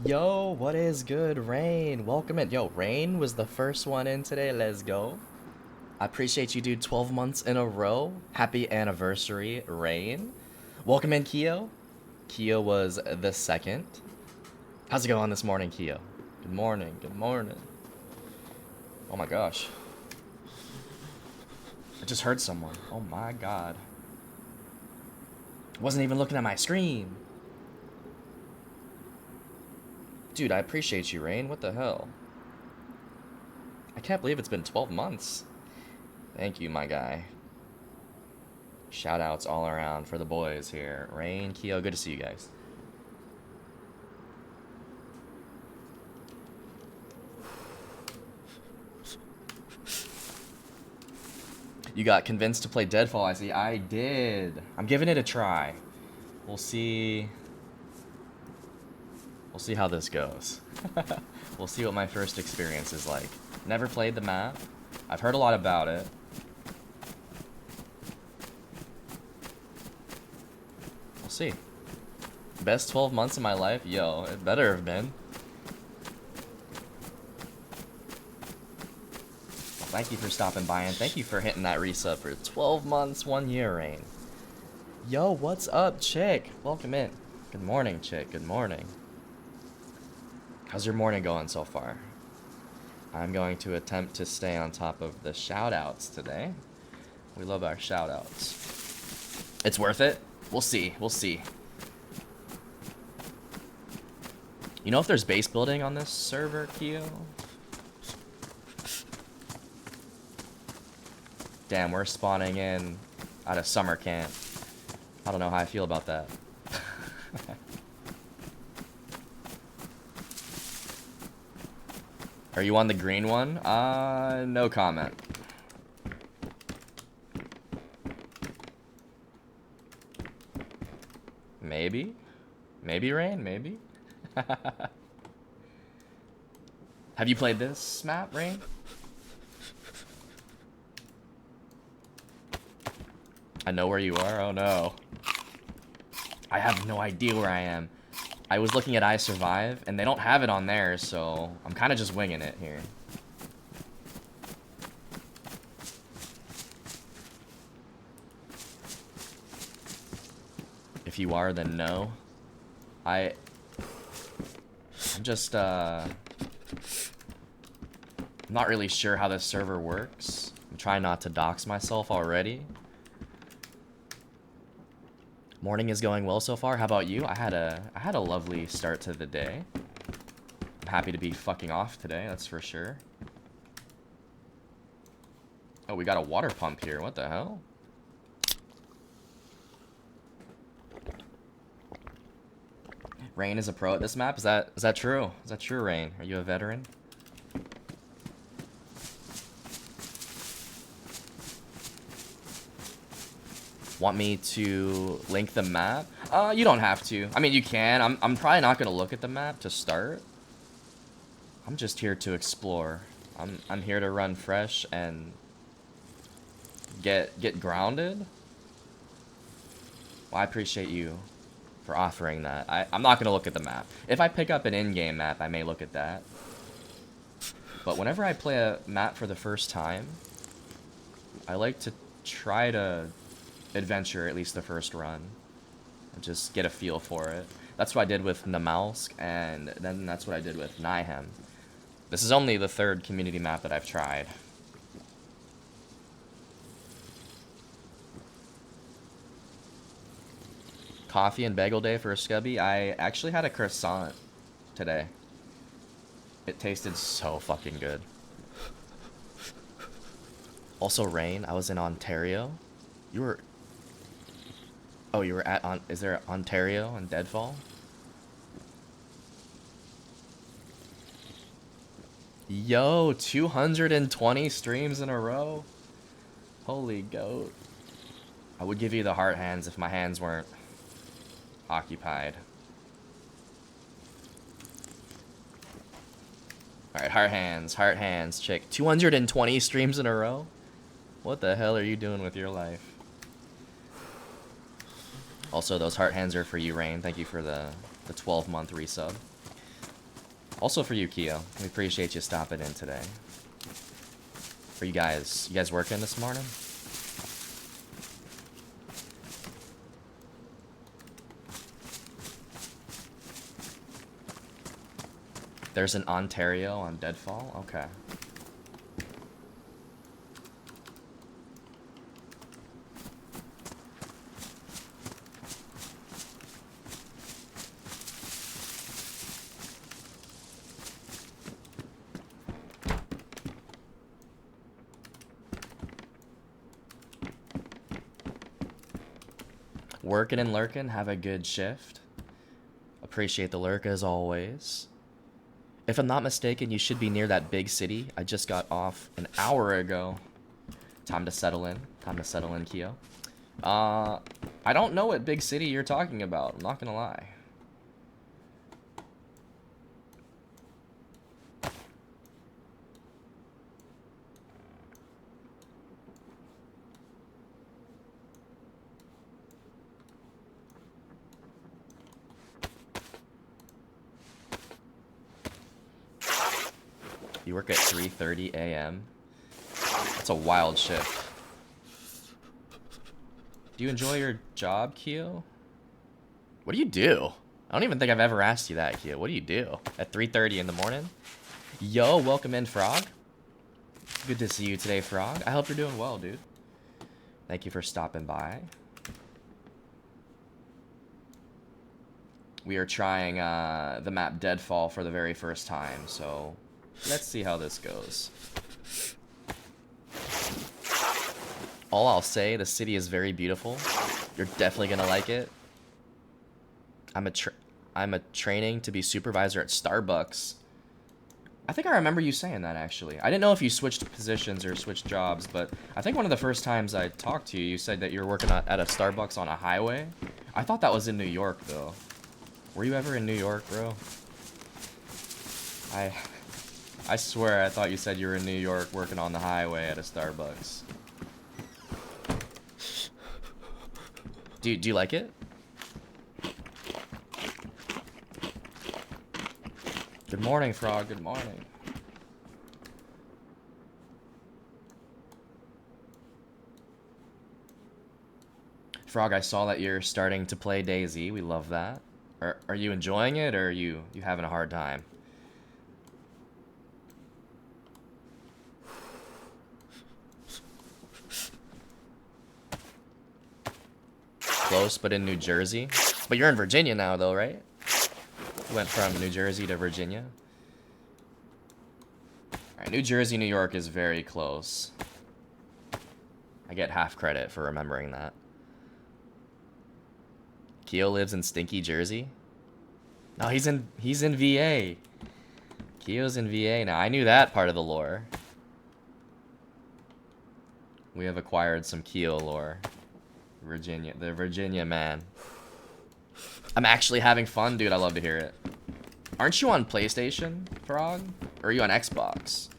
Yo, what is good, Rain? Welcome in. Yo, Rain was the first one in today. Let's go. I appreciate you, dude. 12 months in a row. Happy anniversary, Rain. Welcome in, Keo. Keo was the second. How's it going this morning, Keo? Good morning. Good morning. Oh my gosh. I just heard someone. Oh my god. Wasn't even looking at my screen. Dude, I appreciate you, Rain. What the hell? I can't believe it's been 12 months. Thank you, my guy. Shout outs all around for the boys here. Rain, Keo, good to see you guys. You got convinced to play Deadfall, I see. I did. I'm giving it a try. We'll see. We'll see how this goes. We'll see what my first experience is like. Never played the map. I've heard a lot about it. We'll see. Best 12 months of my life? Yo, it better have been. Well, thank you for stopping by, and thank you for hitting that resub for 12 months, 1 year, Rain. Yo, what's up, Chick? Welcome in. Good morning, Chick. Good morning. How's your morning going so far? I'm going to attempt to stay on top of the shout-outs today. We love our shout-outs. It's worth it? We'll see. We'll see. You know if there's base building on this server, Keo? Damn, we're spawning in at a summer camp. I don't know how I feel about that. Are you on the green one? No comment. Maybe? Maybe, Rain? Maybe? Have you played this map, Rain? I know where you are? Oh no. I have no idea where I am. I was looking at I Survive, and they don't have it on there, so I'm kind of just winging it here. If you are, then no. I'm just, I'm not really sure how this server works. I'm trying not to dox myself already. Morning is going well so far. How about you? I had a lovely start to the day. I'm happy to be fucking off today, that's for sure. Oh, we got a water pump here. What the hell? Rain is a pro at this map? Is that true? Is that true, Rain? Are you a veteran? Want me to link the map? You don't have to. I mean, you can. I'm probably not gonna look at the map to start. I'm just here to explore. I'm here to run fresh and get grounded. Well, I appreciate you for offering that. I'm not gonna look at the map. If I pick up an in-game map, I may look at that. But whenever I play a map for the first time, I like to try to adventure at least the first run and just get a feel for it. That's what I did with Namalsk, and then that's what I did with Nyhem. This is only the third community map that I've tried. Coffee and bagel day for a scubby. I actually had a croissant today. It tasted so fucking good. Also, Rain, I was in Ontario. You were... Oh, you were at... Is there Ontario and Deadfall? Yo, 220 streams in a row? Holy goat. I would give you the heart hands if my hands weren't occupied. Alright, heart hands, chick. 220 streams in a row? What the hell are you doing with your life? Also, those heart hands are for you, Rain. Thank you for the 12-month resub. Also for you, Keo. We appreciate you stopping in today. For you guys working this morning? There's an Ontario on Deadfall? Okay. Working and lurking, have a good shift. Appreciate the lurk as always. If I'm not mistaken, you should be near that big city. I just got off an hour ago. Time to settle in. Time to settle in, Keo. I don't know what big city you're talking about. I'm not gonna lie. You work at 3:30 a.m. That's a wild shift. Do you enjoy your job, Keo? What do you do? I don't even think I've ever asked you that, Keo. What do you do at 3:30 in the morning? Yo, welcome in, Frog. Good to see you today, Frog. I hope you're doing well, dude. Thank you for stopping by. We are trying the map Deadfall for the very first time, so let's see how this goes. All I'll say, the city is very beautiful. You're definitely gonna like it. I'm a training to be supervisor at Starbucks. I think I remember you saying that, actually. I didn't know if you switched positions or switched jobs, but I think one of the first times I talked to you, you said that you were working at a Starbucks on a highway. I thought that was in New York, though. Were you ever in New York, bro? I swear I thought you said you were in New York working on the highway at a Starbucks. Do you like it? Good morning, Frog. Good morning. Frog, I saw that you're starting to play DayZ. We love that. Are you enjoying it, or are you having a hard time? Close, but in New Jersey. But you're in Virginia now, though, right? You went from New Jersey to Virginia. Alright, New Jersey, New York is very close. I get half credit for remembering that. Keo lives in stinky Jersey? No, he's in VA. Keo's in VA now. I knew that part of the lore. We have acquired some Keo lore. Virginia, the Virginia man. I'm actually having fun, dude. I love to hear it. Aren't you on PlayStation, Frog? Or are you on Xbox?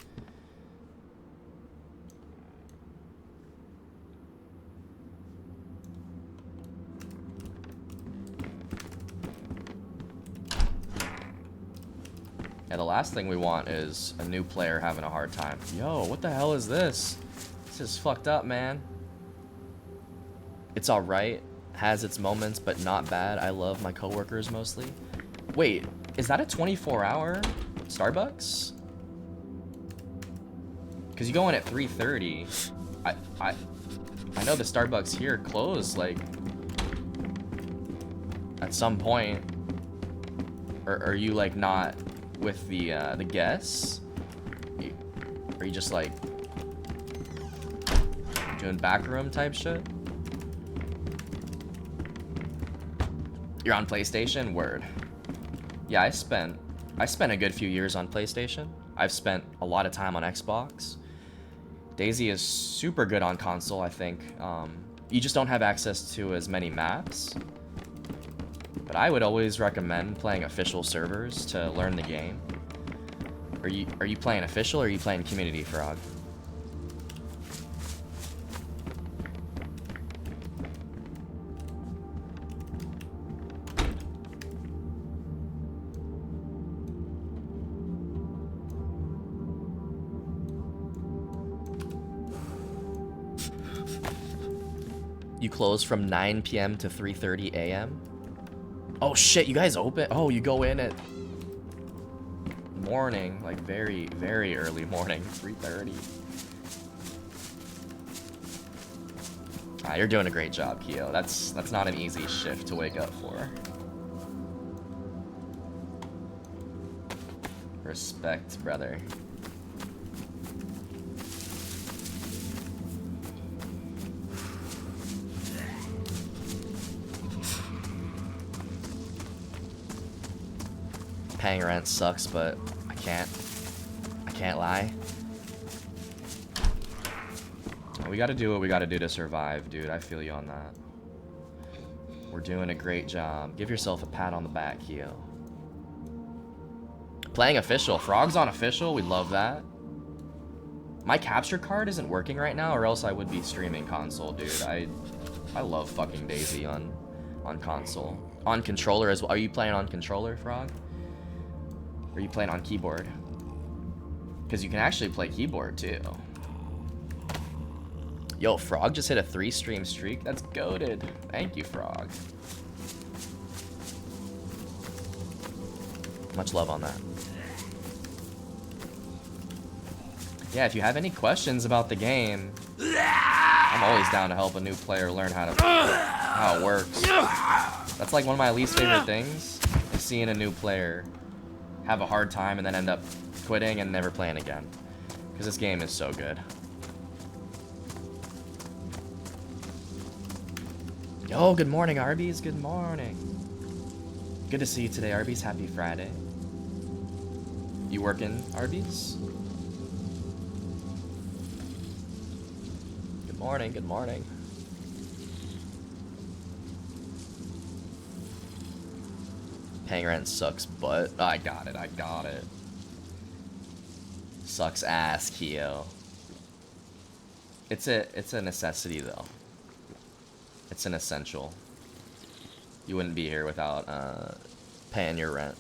Yeah, the last thing we want is a new player having a hard time. Yo, what the hell is this? This is fucked up, man. It's alright, has its moments, but not bad. I love my coworkers mostly. Wait, is that a 24-hour Starbucks? Because you go in at 3:30. I know the Starbucks here closed, like, at some point. Or are you, like, not with the guests? Are you just, like, doing backroom type shit? You're on PlayStation? Word. Yeah, I spent a good few years on PlayStation. I've spent a lot of time on Xbox. DayZ is super good on console, I think. You just don't have access to as many maps. But I would always recommend playing official servers to learn the game. Are you playing official or are you playing community, Frog? You close from 9 p.m. to 3:30 a.m. Oh shit, you guys open? Oh, you go in at morning, like very, very early morning, 3:30. You're doing a great job, Keo. That's not an easy shift to wake up for. Respect, brother. Paying rent sucks, but I can't lie. We gotta do what we gotta do to survive, dude. I feel you on that. We're doing a great job. Give yourself a pat on the back, Keo. Playing official. Frog's on official. We love that. My capture card isn't working right now, or else I would be streaming console, dude. I love fucking Daisy on console. On controller as well. Are you playing on controller, Frog? Or are you playing on keyboard? Because you can actually play keyboard too. Yo, Frog just hit a 3-stream streak. That's goated. Thank you, Frog. Much love on that. Yeah, if you have any questions about the game, I'm always down to help a new player learn how it works. That's like one of my least favorite things, is seeing a new player have a hard time and then end up quitting and never playing again. Because this game is so good. Yo, good morning, Arby's. Good morning. Good to see you today, Arby's. Happy Friday. You working, Arby's? Good morning, good morning. Paying rent sucks, but I got it, I got it. Sucks ass, Keo. It's a necessity though. It's an essential. You wouldn't be here without paying your rent.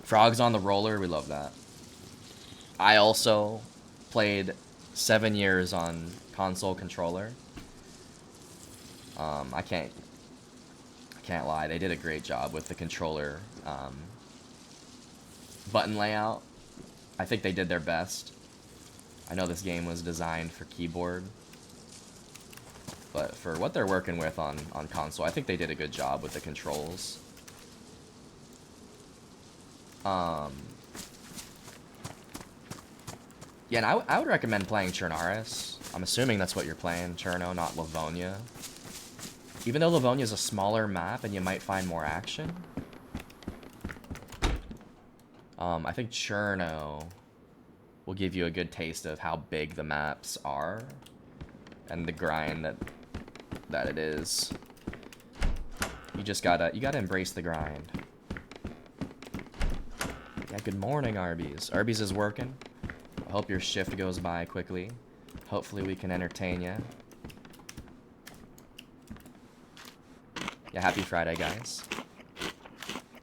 Frogs on the roller, we love that. I also played 7 years on console controller. I can't lie, they did a great job with the controller button layout. I think they did their best. I know this game was designed for keyboard, but for what they're working with on console, I think they did a good job with the controls. Yeah, and I would recommend playing Chernaris. I'm assuming that's what you're playing, Cherno, not Livonia. Even though Livonia is a smaller map and you might find more action, I think Cherno will give you a good taste of how big the maps are and the grind that it is. You just gotta embrace the grind. Yeah, good morning, Arby's. Arby's is working. I hope your shift goes by quickly. Hopefully we can entertain you. Yeah, happy Friday, guys.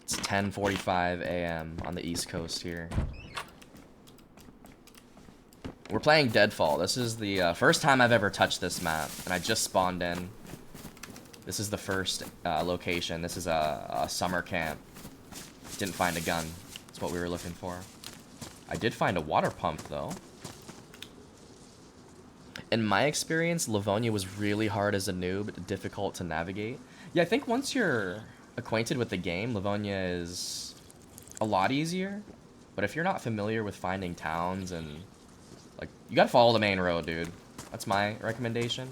It's 10:45 a.m. on the East Coast here. We're playing Deadfall. This is the first time I've ever touched this map, and I just spawned in. This is the first location. This is a summer camp. Didn't find a gun. That's what we were looking for. I did find a water pump, though. In my experience, Livonia was really hard as a noob, difficult to navigate. Yeah, I think once you're acquainted with the game, Livonia is a lot easier. But if you're not familiar with finding towns and... like, you gotta follow the main road, dude. That's my recommendation.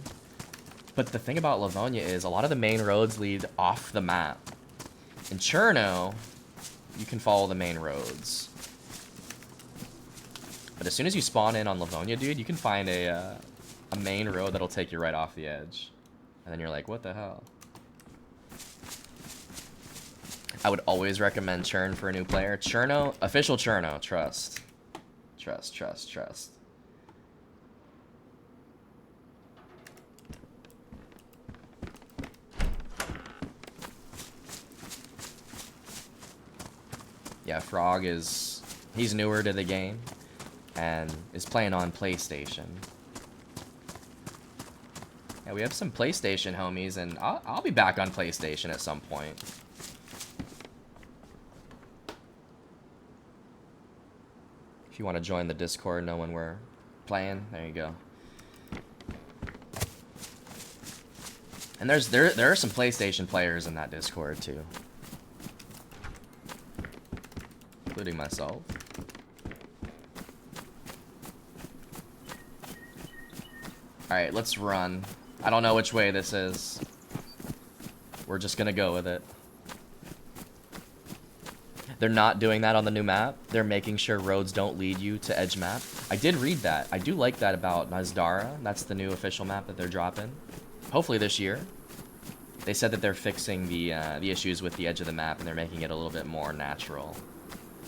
But the thing about Livonia is a lot of the main roads lead off the map. In Cherno, you can follow the main roads. But as soon as you spawn in on Livonia, dude, you can find a main road that'll take you right off the edge. And then you're like, what the hell? I would always recommend Churn for a new player. Cherno, official Cherno, trust. Trust, trust, trust. Yeah, Frog he's newer to the game and is playing on PlayStation. Yeah, we have some PlayStation homies, and I'll be back on PlayStation at some point. If you want to join the Discord, know when we're playing, there you go. And there are some PlayStation players in that Discord too, including myself. All right, let's run. I don't know which way this is. We're just gonna go with it. They're not doing that on the new map. They're making sure roads don't lead you to edge map. I did read that. I do like that about Mazdara. That's the new official map that they're dropping. Hopefully this year. They said that they're fixing the issues with the edge of the map, and they're making it a little bit more natural.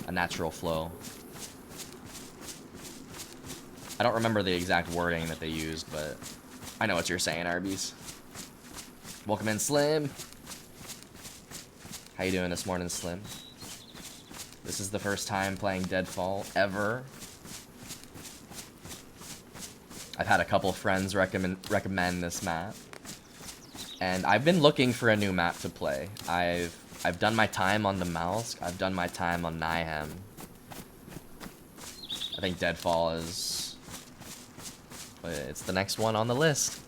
A natural flow. I don't remember the exact wording that they used, but I know what you're saying, Arby's. Welcome in, Slim. How you doing this morning, Slim? This is the first time playing Deadfall ever. I've had a couple friends recommend this map, and I've been looking for a new map to play. I've done my time on the Malsk. I've done my time on Nyhem. I think Deadfall is... it's the next one on the list.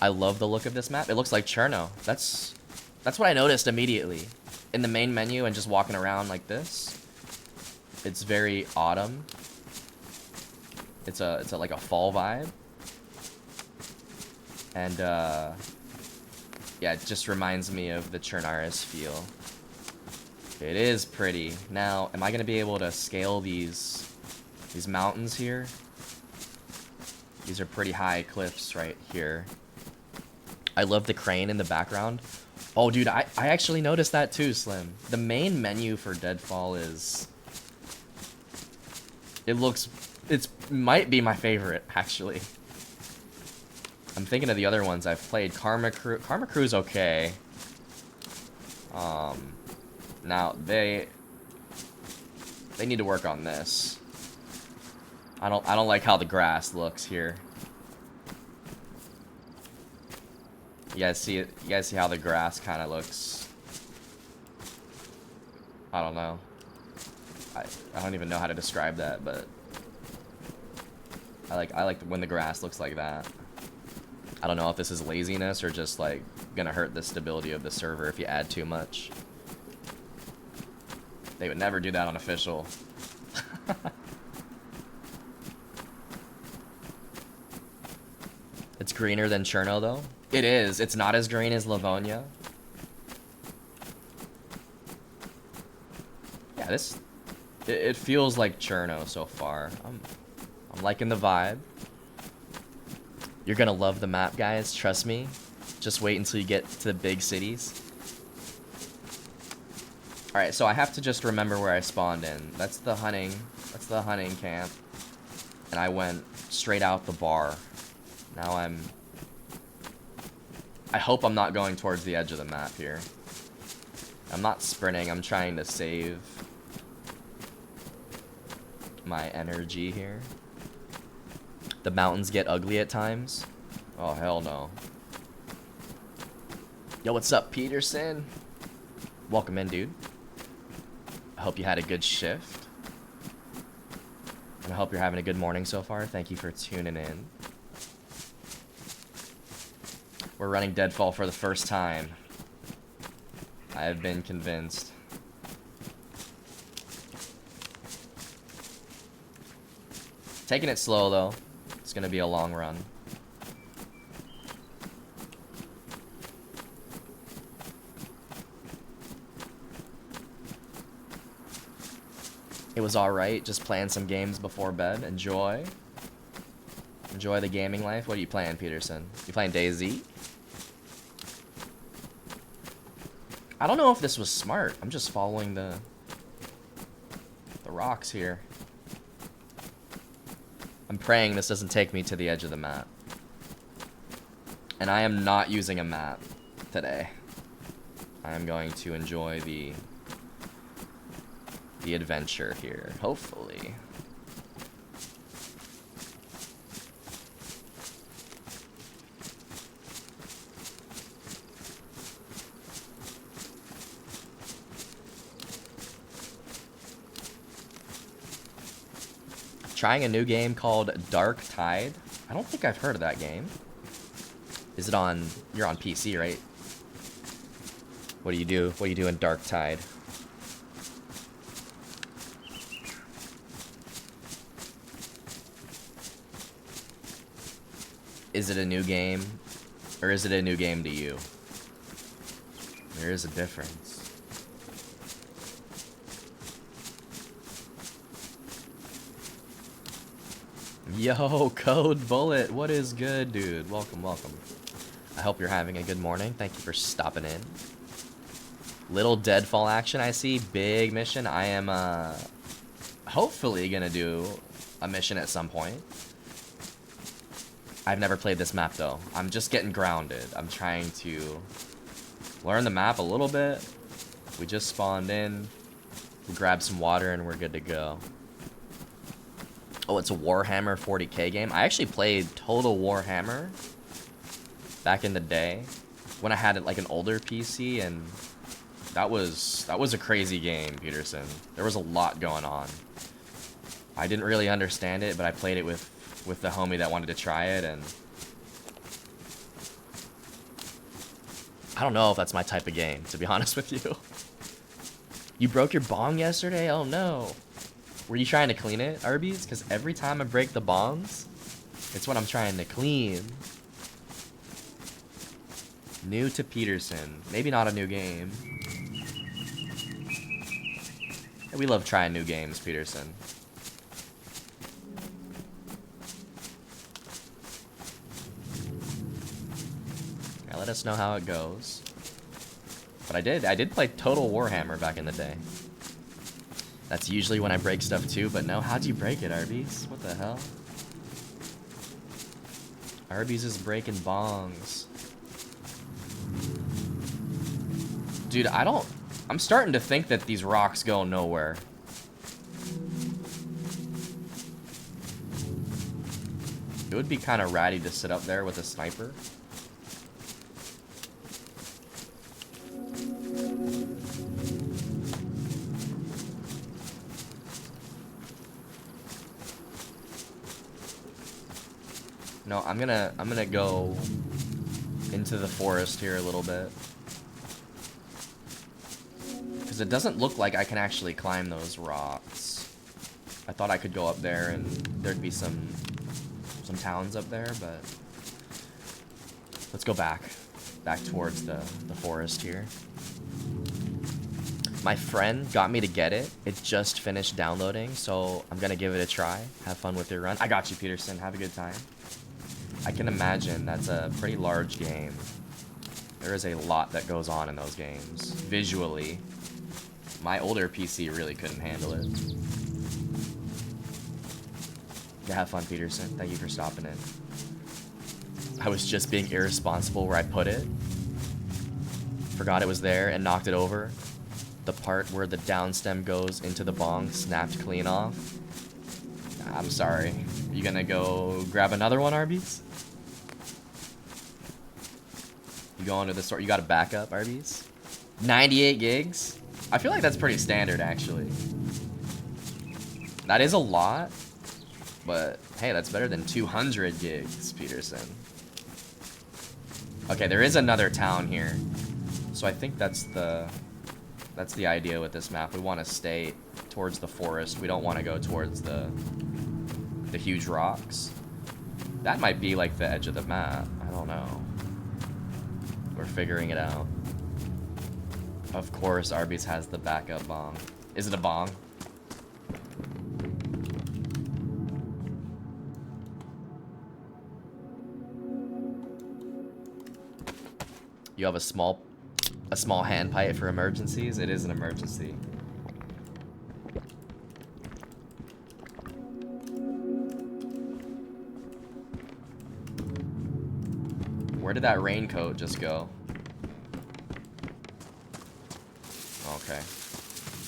I love the look of this map. It looks like Cherno. That's what I noticed immediately. In the main menu and just walking around like this. It's very autumn. It's like a fall vibe. And yeah, it just reminds me of the Chernaris feel. It is pretty. Now, am I gonna be able to scale these mountains here? These are pretty high cliffs right here. I love the crane in the background. Oh, dude, I actually noticed that too, Slim. The main menu for Deadfall is... it might be my favorite, actually. I'm thinking of the other ones I've played. Karma Crew's okay. Now, they need to work on this. I don't like how the grass looks here. You guys see it? You guys see how the grass kind of looks? I don't know. I don't even know how to describe that, but I like when the grass looks like that. I don't know if this is laziness or just like gonna hurt the stability of the server if you add too much. They would never do that on official. It's greener than Cherno though. It is. It's not as green as Livonia. Yeah, it feels like Cherno so far. I'm liking the vibe. You're gonna love the map, guys. Trust me. Just wait until you get to the big cities. All right, so I have to just remember where I spawned in. That's the hunting camp, and I went straight out the bar. Now I hope I'm not going towards the edge of the map here. I'm not sprinting, I'm trying to save my energy here. The mountains get ugly at times. Oh, hell no. Yo, what's up, Peterson? Welcome in, dude. I hope you had a good shift. And I hope you're having a good morning so far. Thank you for tuning in. We're running Deadfall for the first time. I have been convinced. Taking it slow though. It's gonna be a long run. It was alright, just playing some games before bed. Enjoy the gaming life. What are you playing, Peterson? You playing DayZ? I don't know if this was smart. I'm just following the rocks here. I'm praying this doesn't take me to the edge of the map. And I am not using a map today. I am going to enjoy the adventure here, hopefully. trying a new game called Dark Tide. I don't think I've heard of that game. Is it on... You're on PC, right? What do you do? What do you do in Dark Tide? Is it a new game? Or is it a new game to you? There is a difference. Yo, Code Bullet, what is good, dude? Welcome, welcome. I hope you're having a good morning. Thank you for stopping in. Little Deadfall action, I see. Big mission. I am, hopefully gonna do a mission at some point. I've never played this map, though. I'm just getting grounded. I'm trying to learn the map a little bit. We just spawned in. We grabbed some water, and we're good to go. Oh, it's a Warhammer 40K game. I actually played Total Warhammer back in the day when I had like an older PC, and that was a crazy game, Peterson. There was a lot going on. I didn't really understand it, but I played it with the homie that wanted to try it, and I don't know if that's my type of game, to be honest with you. You broke your bong yesterday? Oh no. Were you trying to clean it, Arby's? Because every time I break the bongs, it's what I'm trying to clean. New to Peterson. Maybe not a new game. We love trying new games, Peterson. Yeah, let us know how it goes. But I did play Total Warhammer back in the day. That's usually when I break stuff too, but no, how'd you break it, Arby's? What the hell? Arby's is breaking bongs. Dude, I'm starting to think that these rocks go nowhere. It would be kind of ratty to sit up there with a sniper. No, I'm gonna go into the forest here a little bit. Because it doesn't look like I can actually climb those rocks. I thought I could go up there and there'd be some towns up there, but let's go back towards the forest here. My friend got me to get it. It just finished downloading, so I'm gonna give it a try. Have fun with your run. I got you, Peterson. Have a good time. I can imagine that's a pretty large game. There is a lot that goes on in those games. Visually, my older PC really couldn't handle it. Yeah, have fun, Peterson. Thank you for stopping in. I was just being irresponsible where I put it. Forgot it was there and knocked it over. The part where the down stem goes into the bong snapped clean off. I'm sorry. You gonna go grab another one, Arby's? You going to the store? You got a backup, Arby's? 98 gigs? I feel like that's pretty standard, actually. That is a lot, but hey, that's better than 200 gigs, Peterson. Okay, there is another town here, so I think that's the idea with this map. We want to stay towards the forest. We don't want to go towards the huge rocks. That might be like the edge of the map. I don't know. We're figuring it out. Of course, Arby's has the backup bong. Is it a bong? You have a small hand pipe for emergencies? It is an emergency. Where did that raincoat just go? Okay.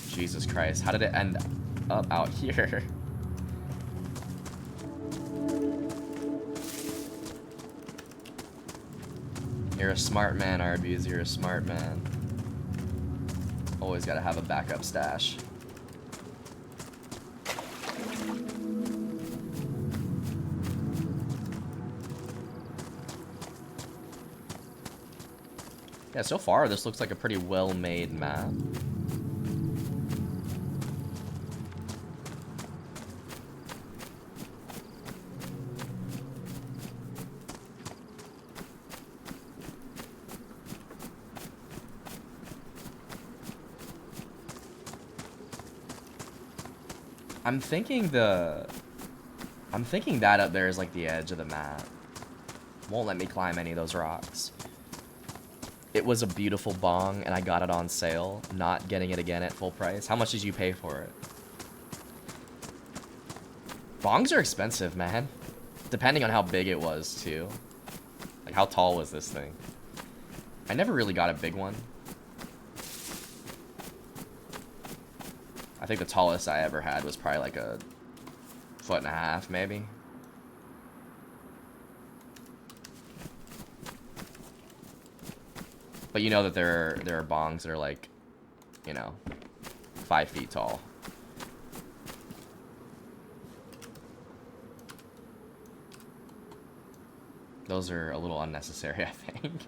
Jesus Christ. How did it end up out here? You're a smart man, Arby's. You're a smart man. Always gotta have a backup stash. Yeah, so far this looks like a pretty well-made map. I'm thinking that up there is like the edge of the map. Won't let me climb any of those rocks. It was a beautiful bong and I got it on sale. Not getting it again at full price. How much did you pay for it? Bongs are expensive, man. Depending on how big it was too. Like how tall was this thing? I never really got a big one. I think the tallest I ever had was probably like a 1.5 feet, maybe. But you know that there are bongs that are like, you know, 5 feet tall. Those are a little unnecessary, I think.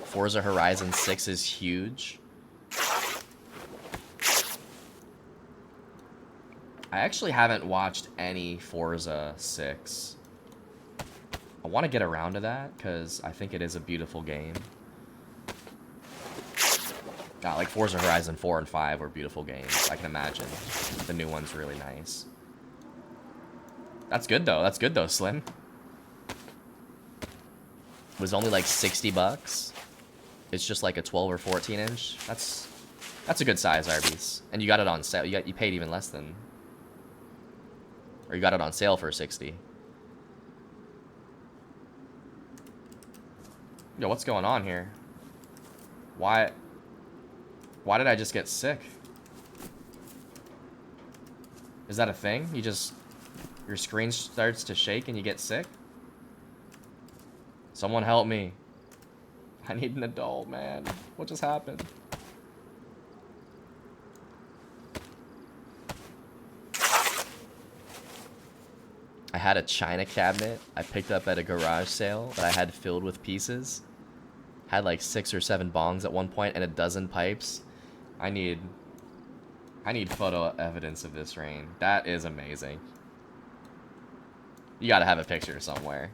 Forza Horizon 6 is huge. I actually haven't watched any Forza 6. I want to get around to that because I think it is a beautiful game. Like Forza Horizon 4 and 5 were beautiful games. I can imagine. The new one's really nice. That's good though. That's good though, Slim. It was only like 60 bucks. It's just like a 12 or 14 inch. That's a good size, Arby's. And you got it on sale. You paid even less than, or you got it on sale for 60. Yo, what's going on here? Why did I just get sick? Is that a thing? Your screen starts to shake and you get sick? Someone help me. I need an adult, man. What just happened? I had a china cabinet I picked up at a garage sale that I had filled with pieces. Had like 6 or 7 bongs at one point and a dozen pipes. I need photo evidence of this, Rain. That is amazing. You gotta have a picture somewhere.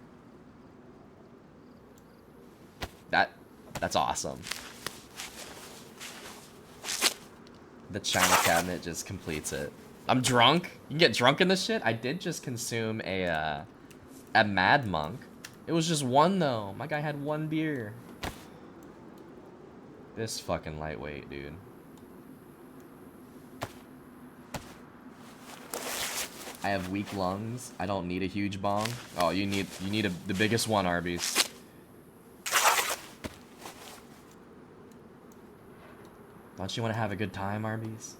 That's awesome. The china cabinet just completes it. I'm drunk. You can get drunk in this shit. I did just consume a Mad Monk. It was just one though. My guy had 1 beer. This fucking lightweight, dude. I have weak lungs. I don't need a huge bong. Oh, you need the biggest one, Arby's. Don't you want to have a good time, Arby's?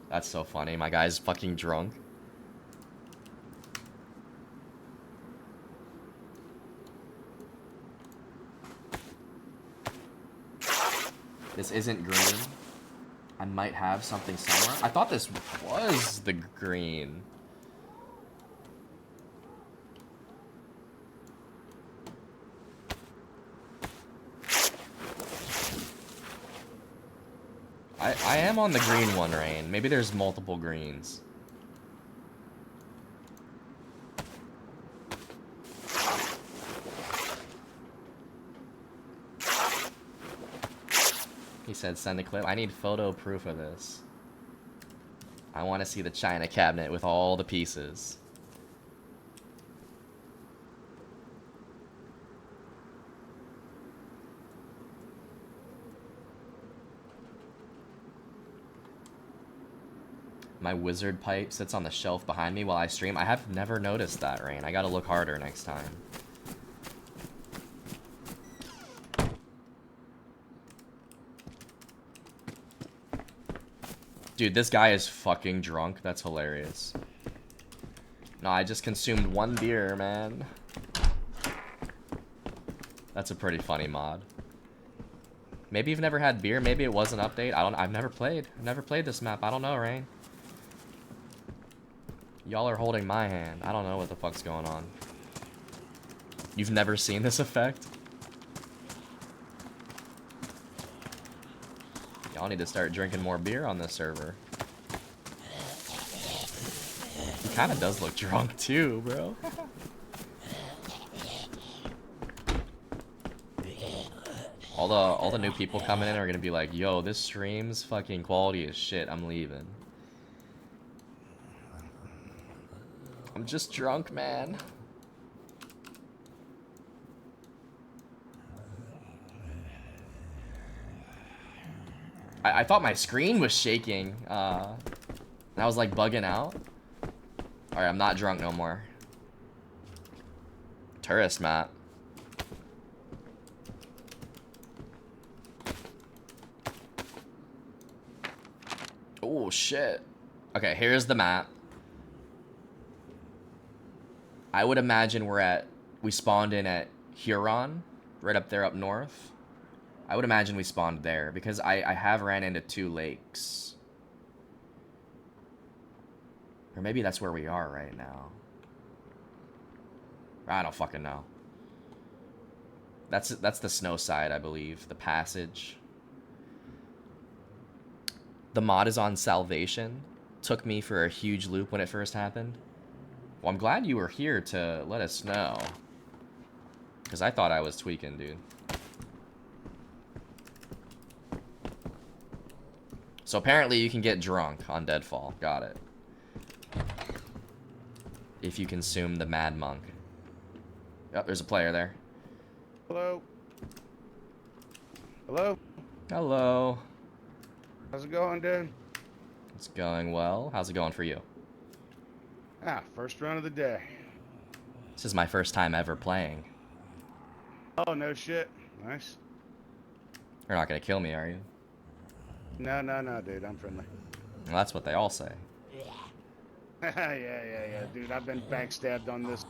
That's so funny. My guy's fucking drunk. This isn't green. I might have something somewhere. I thought this was the green. I am on the green one, Rain. Maybe there's multiple greens. He said send a clip. I need photo proof of this. I want to see the china cabinet with all the pieces. My wizard pipe sits on the shelf behind me while I stream. I have never noticed that, Rain. I gotta look harder next time. Dude, this guy is fucking drunk. That's hilarious. No, I just consumed 1 beer, man. That's a pretty funny mod. Maybe you've never had beer. Maybe it was an update. I've never played. I've never played this map. I don't know, Rain. Y'all are holding my hand. I don't know what the fuck's going on. You've never seen this effect? Y'all need to start drinking more beer on this server. He kind of does look drunk too, bro. All the new people coming in are gonna be like, yo, this stream's fucking quality as shit. I'm leaving. I'm just drunk, man. I thought my screen was shaking. And I was like bugging out. Alright, I'm not drunk no more. Tourist map. Oh shit. Okay, here's the map. I would imagine we spawned in at Huron, right up there up north. I would imagine we spawned there because I have ran into 2 lakes. Or maybe that's where we are right now. I don't fucking know. That's the snow side, I believe. The passage. The mod is on Salvation. Took me for a huge loop when it first happened. Well, I'm glad you were here to let us know. Because I thought I was tweaking, dude. So apparently you can get drunk on Deadfall. Got it. If you consume the Mad Monk. Oh, there's a player there. Hello. Hello. Hello. How's it going, dude? It's going well. How's it going for you? First run of the day. This is my first time ever playing. Oh, no shit. Nice. You're not gonna kill me, are you? No, dude. I'm friendly. Well, that's what they all say. yeah, dude. I've been backstabbed on this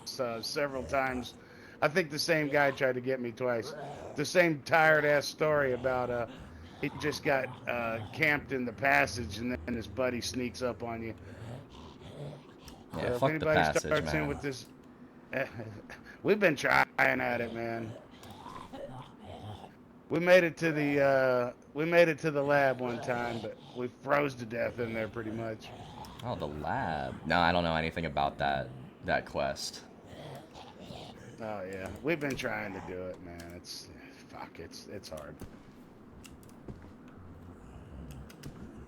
several times. I think the same guy tried to get me twice. The same tired-ass story about he just got camped in the passage and then his buddy sneaks up on you. Yeah, So fuck if the anybody passage, starts man. in with this, we've been trying at it, man. We made it to the lab one time, but we froze to death in there pretty much. Oh, the lab. No, I don't know anything about that quest. Oh yeah, we've been trying to do it, man. It's hard.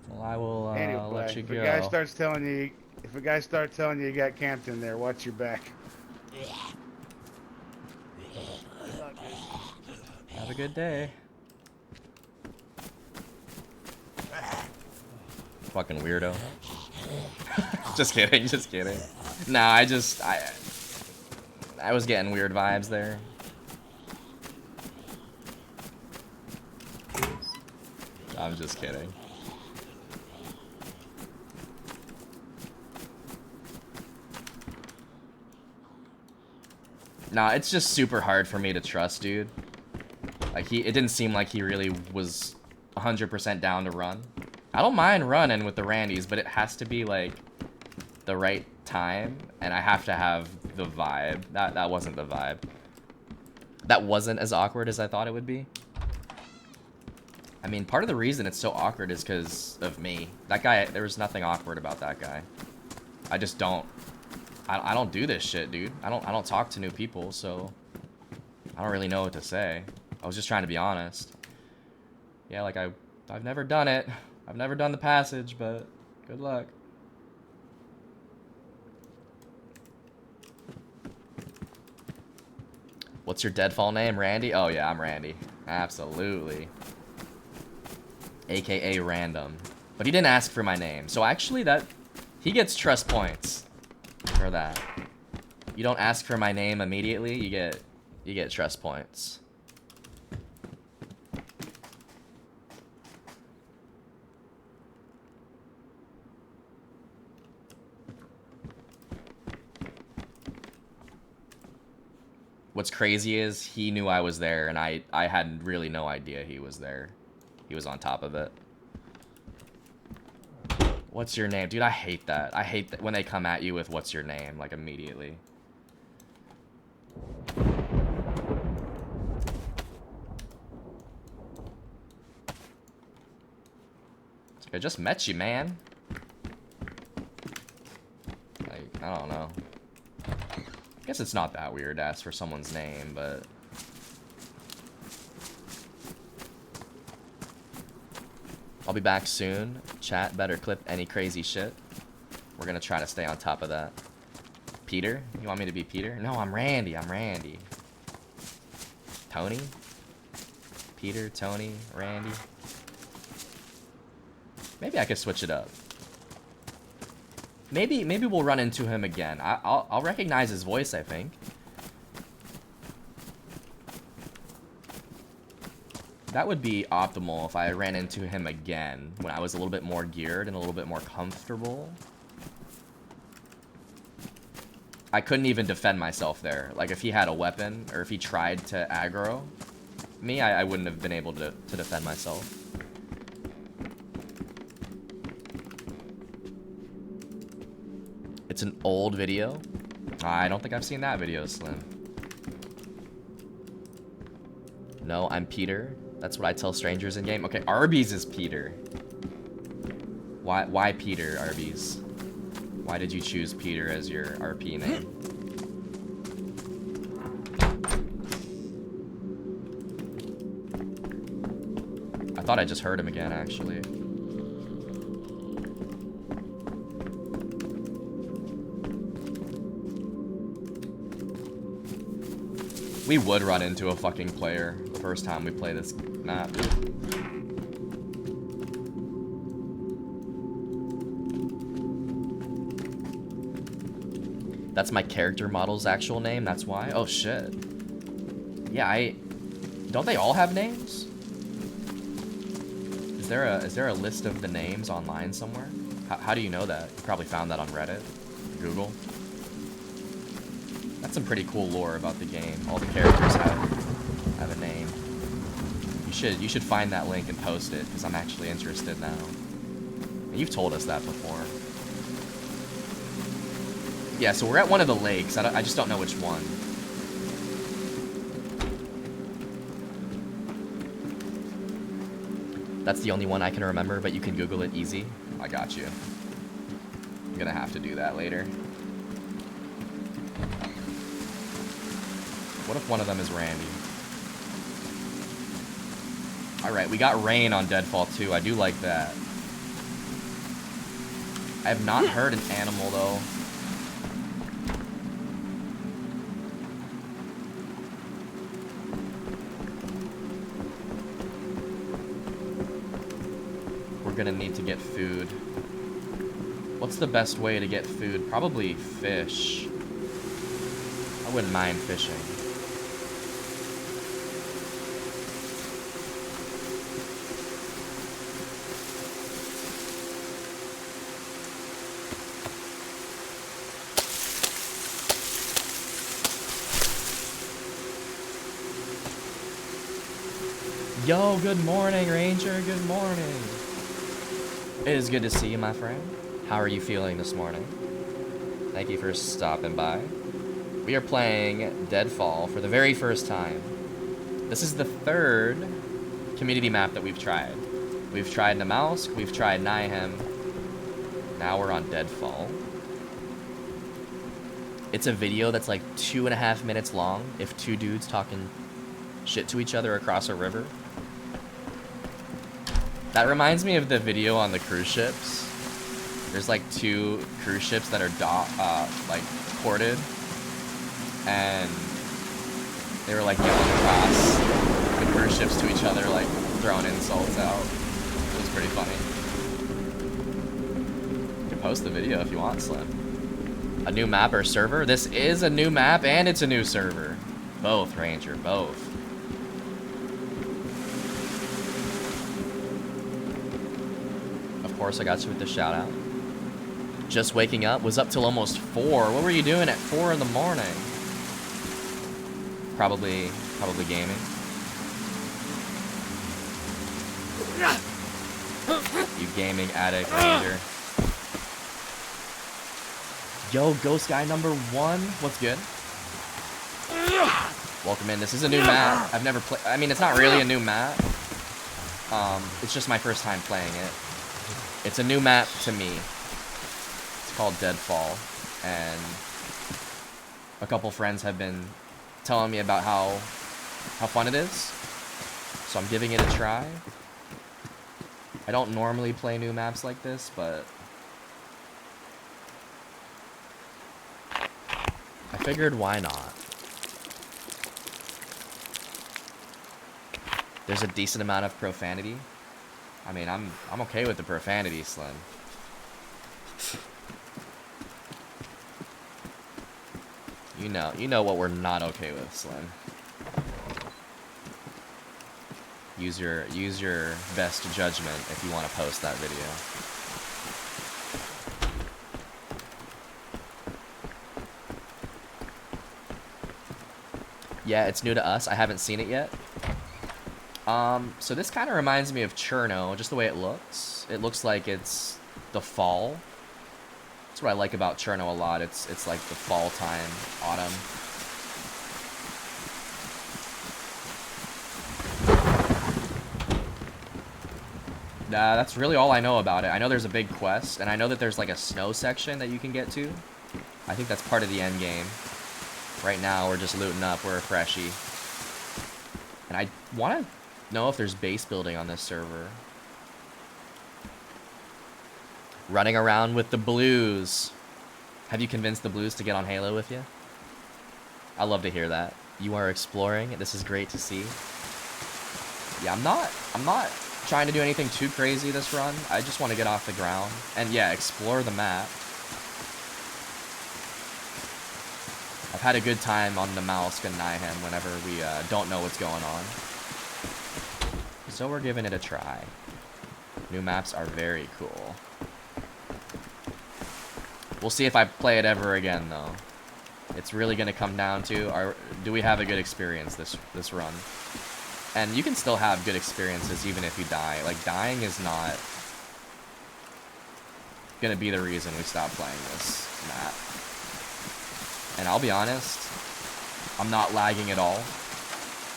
Well, I will Anyway, let you if a guy go. starts telling you, you got camped in there, watch your back. Have a good day. Fucking weirdo. Just kidding, just kidding. Nah, I was getting weird vibes there. I'm just kidding. Nah, it's just super hard for me to trust, dude. Like, it didn't seem like he really was 100% down to run. I don't mind running with the Randys, but it has to be, like, the right time, and I have to have the vibe. That wasn't the vibe. That wasn't as awkward as I thought it would be. I mean, part of the reason it's so awkward is because of me. That guy, there was nothing awkward about that guy. I just don't. I don't do this shit, dude. I don't talk to new people, so I don't really know what to say. I was just trying to be honest. Yeah, like I've never done it. I've never done the passage, but good luck. What's your Deadfall name, Randy? Oh yeah, I'm Randy. Absolutely. AKA Random. But he didn't ask for my name. So actually he gets trust points for that. You don't ask for my name immediately, you get trust points. What's crazy is he knew I was there, and I had really no idea he was there. He was on top of it. What's your name? Dude, I hate that. I hate that when they come at you with what's your name, like, immediately. I just met you, man. Like, I don't know. I guess it's not that weird to ask for someone's name, but... I'll be back soon. Chat, better clip any crazy shit. We're gonna try to stay on top of that. Peter? You want me to be Peter? No, I'm Randy. I'm Randy. Tony? Peter, Tony, Randy. Maybe I could switch it up. Maybe we'll run into him again. I'll recognize his voice, I think. That would be optimal if I ran into him again when I was a little bit more geared and a little bit more comfortable. I couldn't even defend myself there. Like, if he had a weapon, or if he tried to aggro me, I wouldn't have been able to defend myself. It's an old video. I don't think I've seen that video, Slim. No, I'm Peter. That's what I tell strangers in game. Okay, Arby's is Peter. Why Peter, Arby's? Why did you choose Peter as your RP name? I thought I just heard him again, actually. We would run into a fucking player the first time we play this map. That's my character model's actual name, that's why? Oh shit. Yeah, don't they all have names? Is there a list of the names online somewhere? How do you know that? You probably found that on Reddit, Google. That's some pretty cool lore about the game. All the characters have a name. You should find that link and post it, because I'm actually interested now. You've told us that before. Yeah, so we're at one of the lakes. I just don't know which one. That's the only one I can remember, but you can Google it easy. I got you. I'm gonna have to do that later. What if one of them is Randy? Alright, we got rain on Deadfall 2. I do like that. I have not heard an animal, though. We're gonna need to get food. What's the best way to get food? Probably fish. I wouldn't mind fishing. Yo, good morning, Ranger. Good morning. It is good to see you, my friend. How are you feeling this morning? Thank you for stopping by. We are playing Deadfall for the very first time. This is the third community map that we've tried. We've tried Namalsk, we've tried Nyhem. Now we're on Deadfall. It's a video that's like 2.5 minutes long if two dudes talking shit to each other across a river. That reminds me of the video on the cruise ships. There's like 2 cruise ships that are like ported, and they were like yelling across the cruise ships to each other, like throwing insults out. It was pretty funny. You can post the video if you want, Slim. A new map or server? This is a new map and it's a new server. Both, Ranger, both. Of course, I got you with the shout out. Just waking up, was up till almost 4. What were you doing at 4 in the morning? Probably gaming. You gaming addict ranger. Yo, Ghost Guy #1. What's good? Welcome in. This is a new map. I've never played. I mean, it's not really a new map. It's just my first time playing it. It's a new map to me. It's called DEADFALL, and a couple friends have been telling me about how fun it is. So I'm giving it a try. I don't normally play new maps like this, but I figured why not. There's a decent amount of profanity. I mean, I'm okay with the profanity, Slim. You know what we're not okay with, Slim. Use your best judgment if you want to post that video. Yeah, it's new to us. I haven't seen it yet. So this kind of reminds me of Cherno, just the way it looks. It looks like it's the fall. That's what I like about Cherno a lot. It's like the fall time, autumn. Nah, that's really all I know about it. I know there's a big quest, and I know that there's like a snow section that you can get to. I think that's part of the end game. Right now, we're just looting up. We're a freshie. And I want to know if there's base building on this server. Running around with the blues. Have you convinced the blues to get on Halo with you? I love to hear that. You are exploring. This is great to see. Yeah, I'm not trying to do anything too crazy this run. I just want to get off the ground and yeah, explore the map. I've had a good time on the Malsk and Nyhem whenever we don't know what's going on. So we're giving it a try. New maps are very cool. We'll see if I play it ever again, though. It's really going to come down to, do we have a good experience this run? And you can still have good experiences even if you die. Like, dying is not going to be the reason we stop playing this map. And I'll be honest, I'm not lagging at all.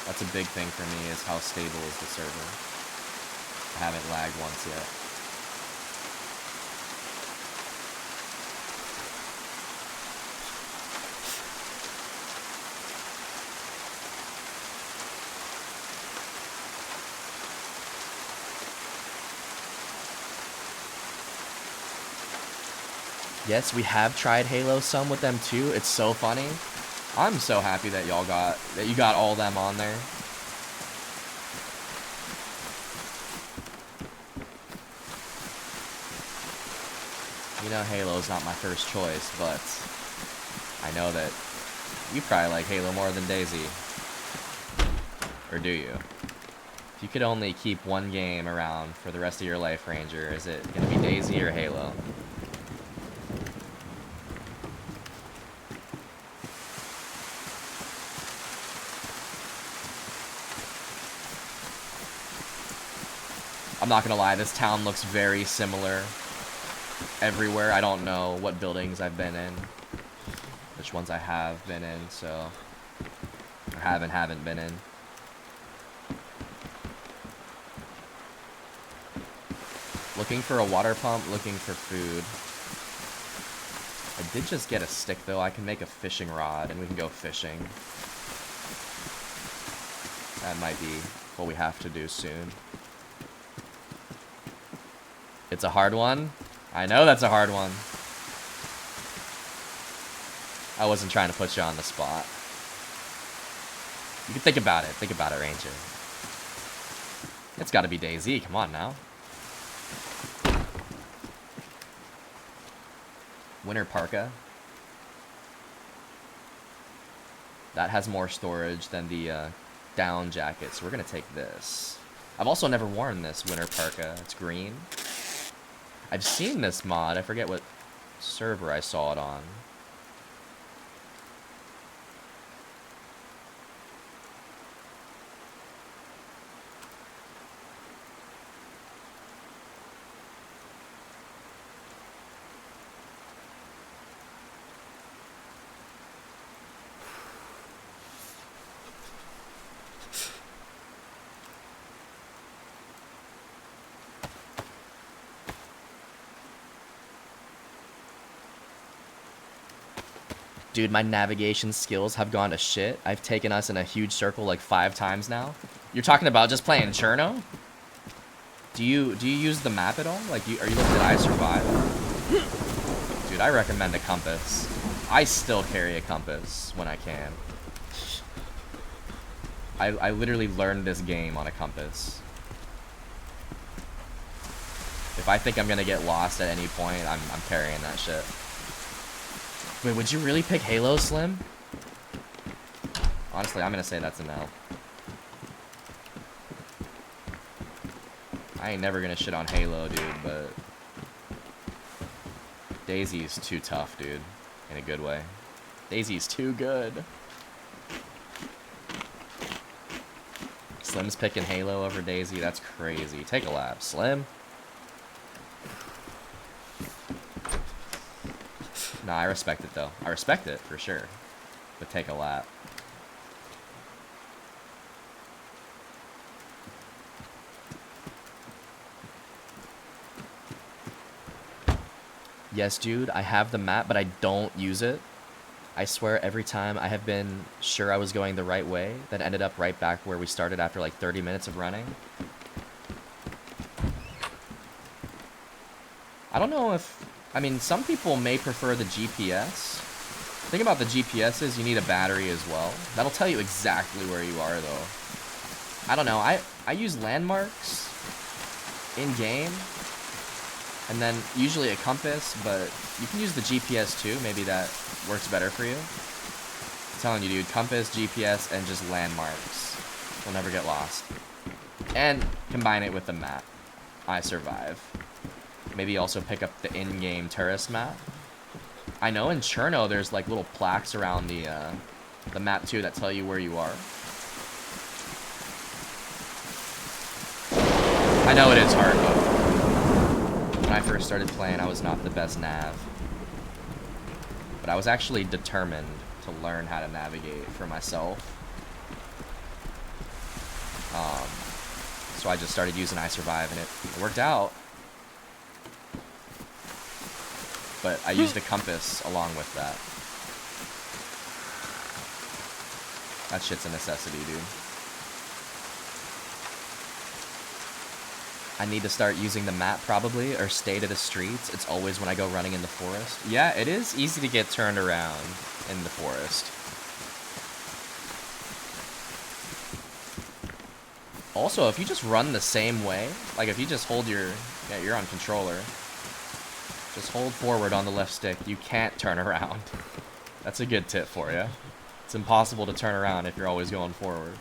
That's a big thing for me, is how stable is the server. I haven't lagged once yet. Yes, we have tried Halo some with them too. It's so funny. I'm so happy that you got all them on there. You know, Halo's not my first choice, but I know that you probably like Halo more than DayZ. Or do you? If you could only keep one game around for the rest of your life, Ranger, is it gonna be DayZ or Halo? I'm not gonna lie, this town looks very similar everywhere. I don't know what buildings I've been in, which ones I have been in, so or haven't been in. Looking for a water pump, looking for food. I did just get a stick though. I can make a fishing rod and we can go fishing. That might be what we have to do soon. It's a hard one. I know that's a hard one. I wasn't trying to put you on the spot. You can think about it. Think about it, Ranger. It's got to be DayZ. Come on now. Winter Parka. That has more storage than the down jacket, so we're going to take this. I've also never worn this Winter Parka. It's green. I've seen this mod. I forget what server I saw it on. Dude, my navigation skills have gone to shit. I've taken us in a huge circle like 5 times now. You're talking about just playing Cherno? Do you use the map at all? Like, are you looking at I Survive? Dude, I recommend a compass. I still carry a compass when I can. I literally learned this game on a compass. If I think I'm gonna get lost at any point, I'm carrying that shit. Wait, would you really pick Halo, Slim? Honestly, I'm gonna say that's a no. I ain't never gonna shit on Halo, dude, but Daisy's too tough, dude. In a good way. Daisy's too good. Slim's picking Halo over Daisy. That's crazy. Take a lap, Slim. Nah, I respect it, though. I respect it, for sure. But take a lap. Yes, dude, I have the map, but I don't use it. I swear every time I have been sure I was going the right way, then ended up right back where we started after like 30 minutes of running. I don't know if... I mean, some people may prefer the GPS. The thing about the GPS is you need a battery as well. That'll tell you exactly where you are, though. I don't know. I use landmarks in-game. And then usually a compass, but you can use the GPS too. Maybe that works better for you. I'm telling you, dude, compass, GPS, and just landmarks. You'll never get lost. And combine it with the map. I Survive. Maybe also pick up the in-game tourist map. I know in Cherno there's like little plaques around the map too that tell you where you are. I know it is hard, but when I first started playing, I was not the best nav. But I was actually determined to learn how to navigate for myself. So I just started using I Survive, and it worked out. But I used a compass along with that. That shit's a necessity, dude. I need to start using the map probably, or stay to the streets. It's always when I go running in the forest. Yeah, it is easy to get turned around in the forest. Also, if you just run the same way, like if you just hold your... Yeah, you're on controller. Just hold forward on the left stick. You can't turn around. That's a good tip for you. It's impossible to turn around if you're always going forward.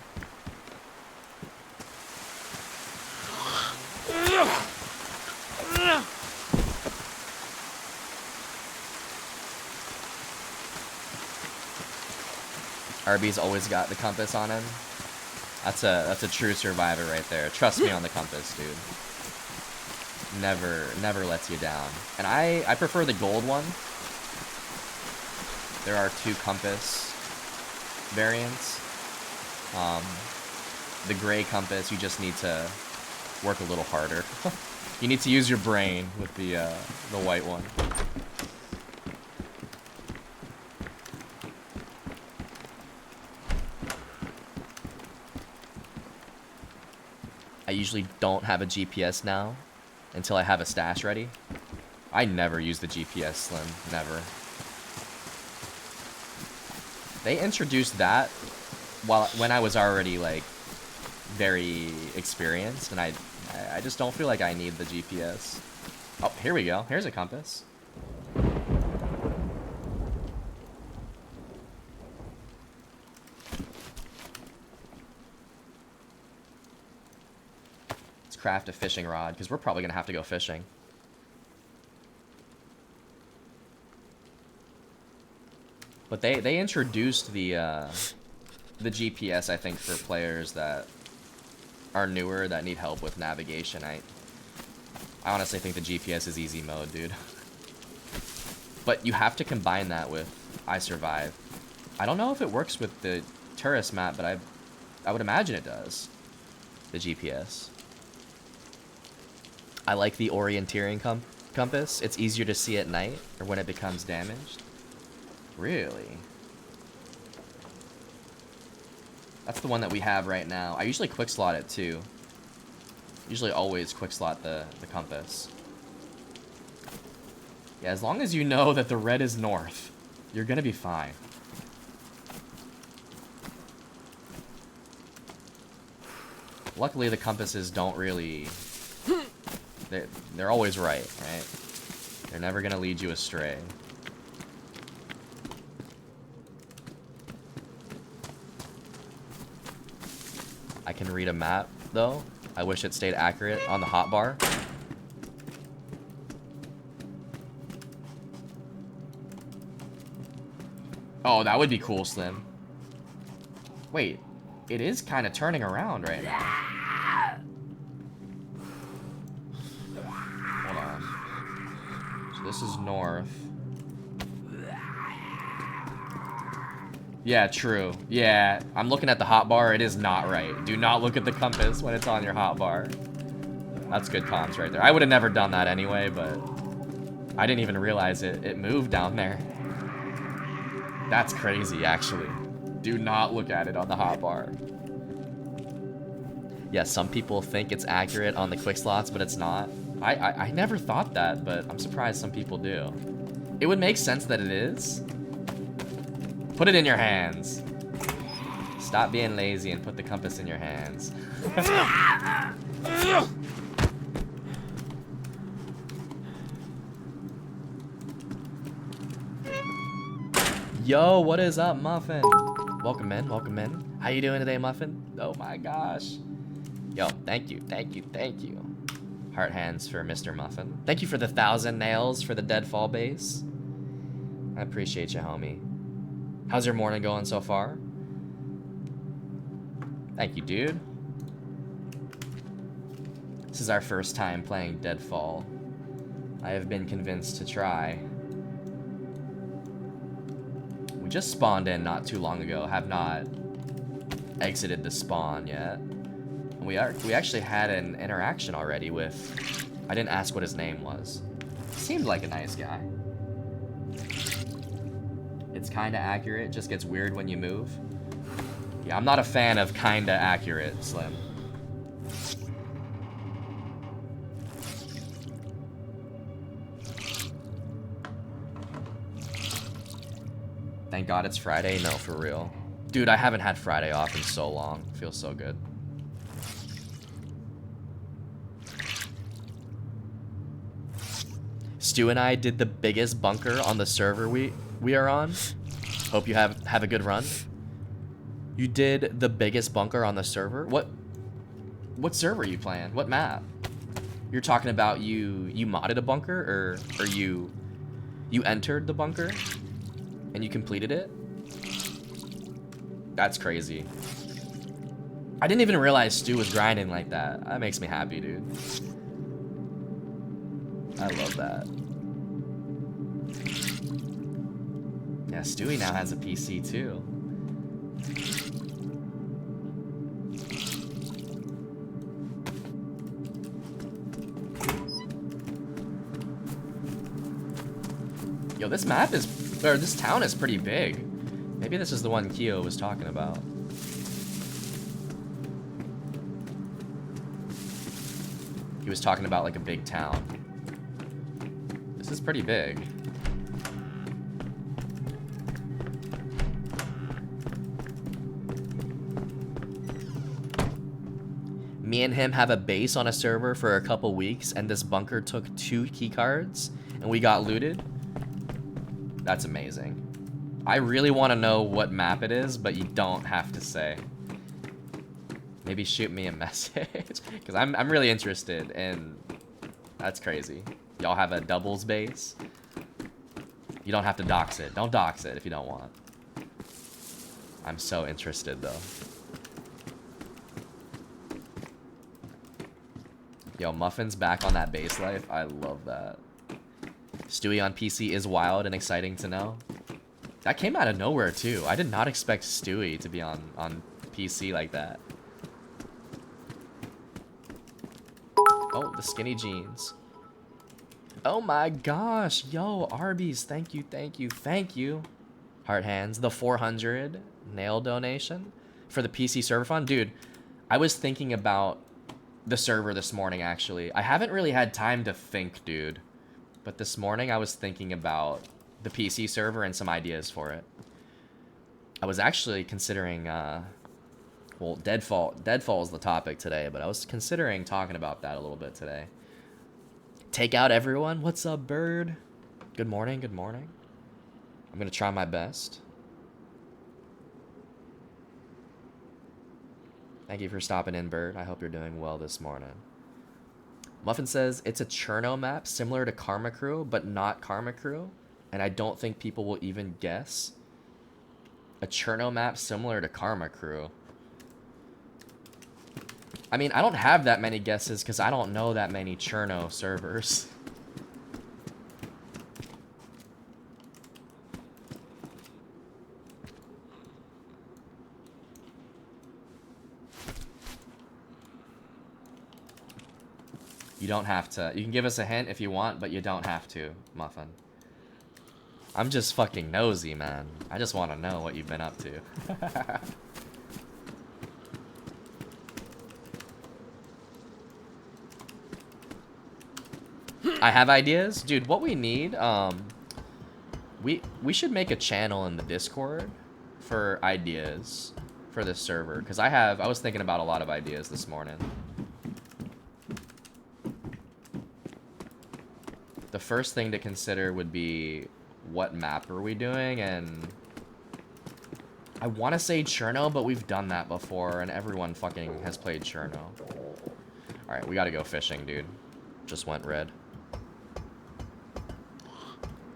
RB's always got the compass on him. That's a true survivor right there. Trust me on the compass, dude. Never lets you down. And I prefer the gold one. There are 2 compass variants. The gray compass, you just need to work a little harder. You need to use your brain with the white one. I usually don't have a GPS now until I have a stash ready. I never use the GPS, Slim. Never. They introduced that when I was already like very experienced, and I just don't feel like I need the GPS. Oh, here we go. Here's a compass. Let's craft a fishing rod, because we're probably going to have to go fishing. But they introduced the GPS, I think, for players that are newer, that need help with navigation. I honestly think the GPS is easy mode, dude. But you have to combine that with I Survive. I don't know if it works with the tourist map, but I would imagine it does. The GPS. I like the orienteering compass. It's easier to see at night, or when it becomes damaged. Really? That's the one that we have right now. I usually quick slot it too. Usually always quick slot the compass. Yeah, as long as you know that the red is north, you're gonna be fine. Luckily, the compasses don't really... They're always right? They're never gonna lead you astray. I can read a map, though. I wish it stayed accurate on the hotbar. Oh, that would be cool, Slim. Wait, it is kind of turning around right now. Hold on. So this is north. Yeah, true. Yeah, I'm looking at the hotbar. It is not right. Do not look at the compass when it's on your hotbar. That's good comms right there. I would have never done that anyway, but I didn't even realize it moved down there. That's crazy, actually. Do not look at it on the hotbar. Yeah, some people think it's accurate on the quick slots, but it's not. I never thought that, but I'm surprised some people do. It would make sense that it is. Put it in your hands. Stop being lazy and put the compass in your hands. Yo, what is up, Muffin? Welcome in, welcome in. How you doing today, Muffin? Oh my gosh. Yo, thank you, thank you, thank you. Heart hands for Mr. Muffin. Thank you for the 1,000 nails for the Deadfall base. I appreciate you, homie. How's your morning going so far? Thank you, dude. This is our first time playing Deadfall. I have been convinced to try. We just spawned in not too long ago, have not exited the spawn yet. And we actually had an interaction already with... I didn't ask what his name was. Seemed like a nice guy. It's kinda accurate, just gets weird when you move. Yeah, I'm not a fan of kinda accurate, Slim. Thank God it's Friday. No, for real. Dude, I haven't had Friday off in so long. Feels so good. Stu and I did the biggest bunker on the server we are on. Hope you have a good run. You did the biggest bunker on the server? What server are you playing? What map? You're talking about you modded a bunker or you entered the bunker and you completed it? That's crazy. I didn't even realize Stu was grinding like that. That makes me happy, dude. I love that. Yeah, Stewie now has a PC too. Yo, this map is, or this town is pretty big. Maybe this is the one Keo was talking about. He was talking about like a big town. This is pretty big. Me and him have a base on a server for a couple weeks, and this bunker took 2 keycards, and we got looted. That's amazing. I really want to know what map it is, but you don't have to say. Maybe shoot me a message, because I'm really interested, and that's crazy. Y'all have a doubles base? You don't have to dox it. Don't dox it if you don't want. I'm so interested, though. Yo, Muffin's back on that base life. I love that. Stewie on PC is wild and exciting to know. That came out of nowhere, too. I did not expect Stewie to be on PC like that. Oh, the skinny jeans. Oh my gosh. Yo, Arby's. Thank you, thank you, thank you. Heart hands. The 400 nail donation for the PC server fund. Dude, I was thinking about the server this morning, actually. I haven't really had time to think, dude. But this morning I was thinking about the PC server and some ideas for it. I was actually considering, well, Deadfall is the topic today, but I was considering talking about that a little bit today. Take out everyone. What's up, Bird? Good morning, good morning. I'm going to try my best. Thank you for stopping in, Bird. I hope you're doing well this morning. Muffin says, it's a Cherno map similar to Karma Crew, but not Karma Crew. And I don't think people will even guess. A Cherno map similar to Karma Crew. I mean, I don't have that many guesses because I don't know that many Cherno servers. You don't have to. You can give us a hint if you want, but you don't have to, Muffin. I'm just fucking nosy, man. I just want to know what you've been up to. I have ideas? Dude, what we need, we should make a channel in the Discord for ideas for this server. Because I was thinking about a lot of ideas this morning. The first thing to consider would be what map are we doing, and I want to say Cherno, but we've done that before, and everyone fucking has played Cherno. Alright, we gotta go fishing, dude. Just went red.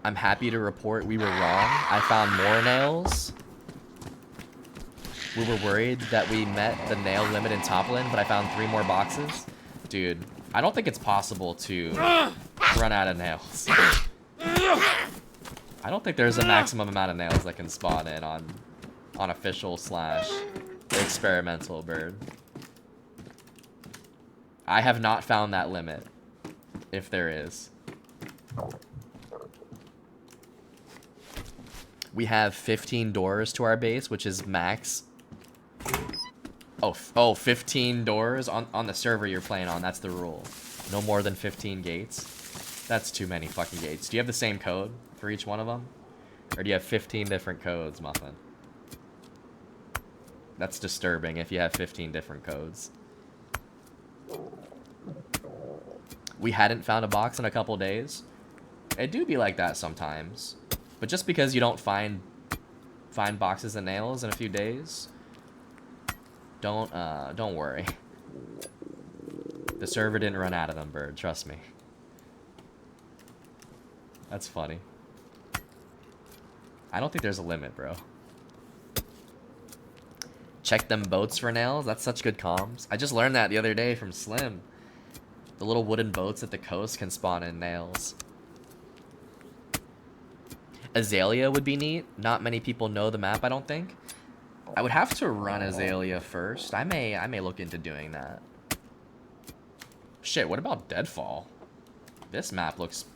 I'm happy to report we were wrong. I found more nails. We were worried that we met the nail limit in Toplin, but I found 3 more boxes. Dude, I don't think it's possible to run out of nails. I don't think there's a maximum amount of nails that can spawn in on official / experimental bird. I have not found that limit, if there is. We have 15 doors to our base, which is max. Oh, 15 doors on the server you're playing on. That's the rule. No more than 15 gates. That's too many fucking gates. Do you have the same code for each one of them? Or do you have 15 different codes, Muffin? That's disturbing if you have 15 different codes. We hadn't found a box in a couple days. It do be like that sometimes. But just because you don't find boxes and nails in a few days, don't worry. The server didn't run out of them, Bird. Trust me. That's funny. I don't think there's a limit, bro. Check them boats for nails. That's such good comms. I just learned that the other day from Slim. The little wooden boats at the coast can spawn in nails. Azalea would be neat. Not many people know the map, I don't think. I would have to run Azalea first. I may look into doing that. Shit, what about Deadfall? This map looks...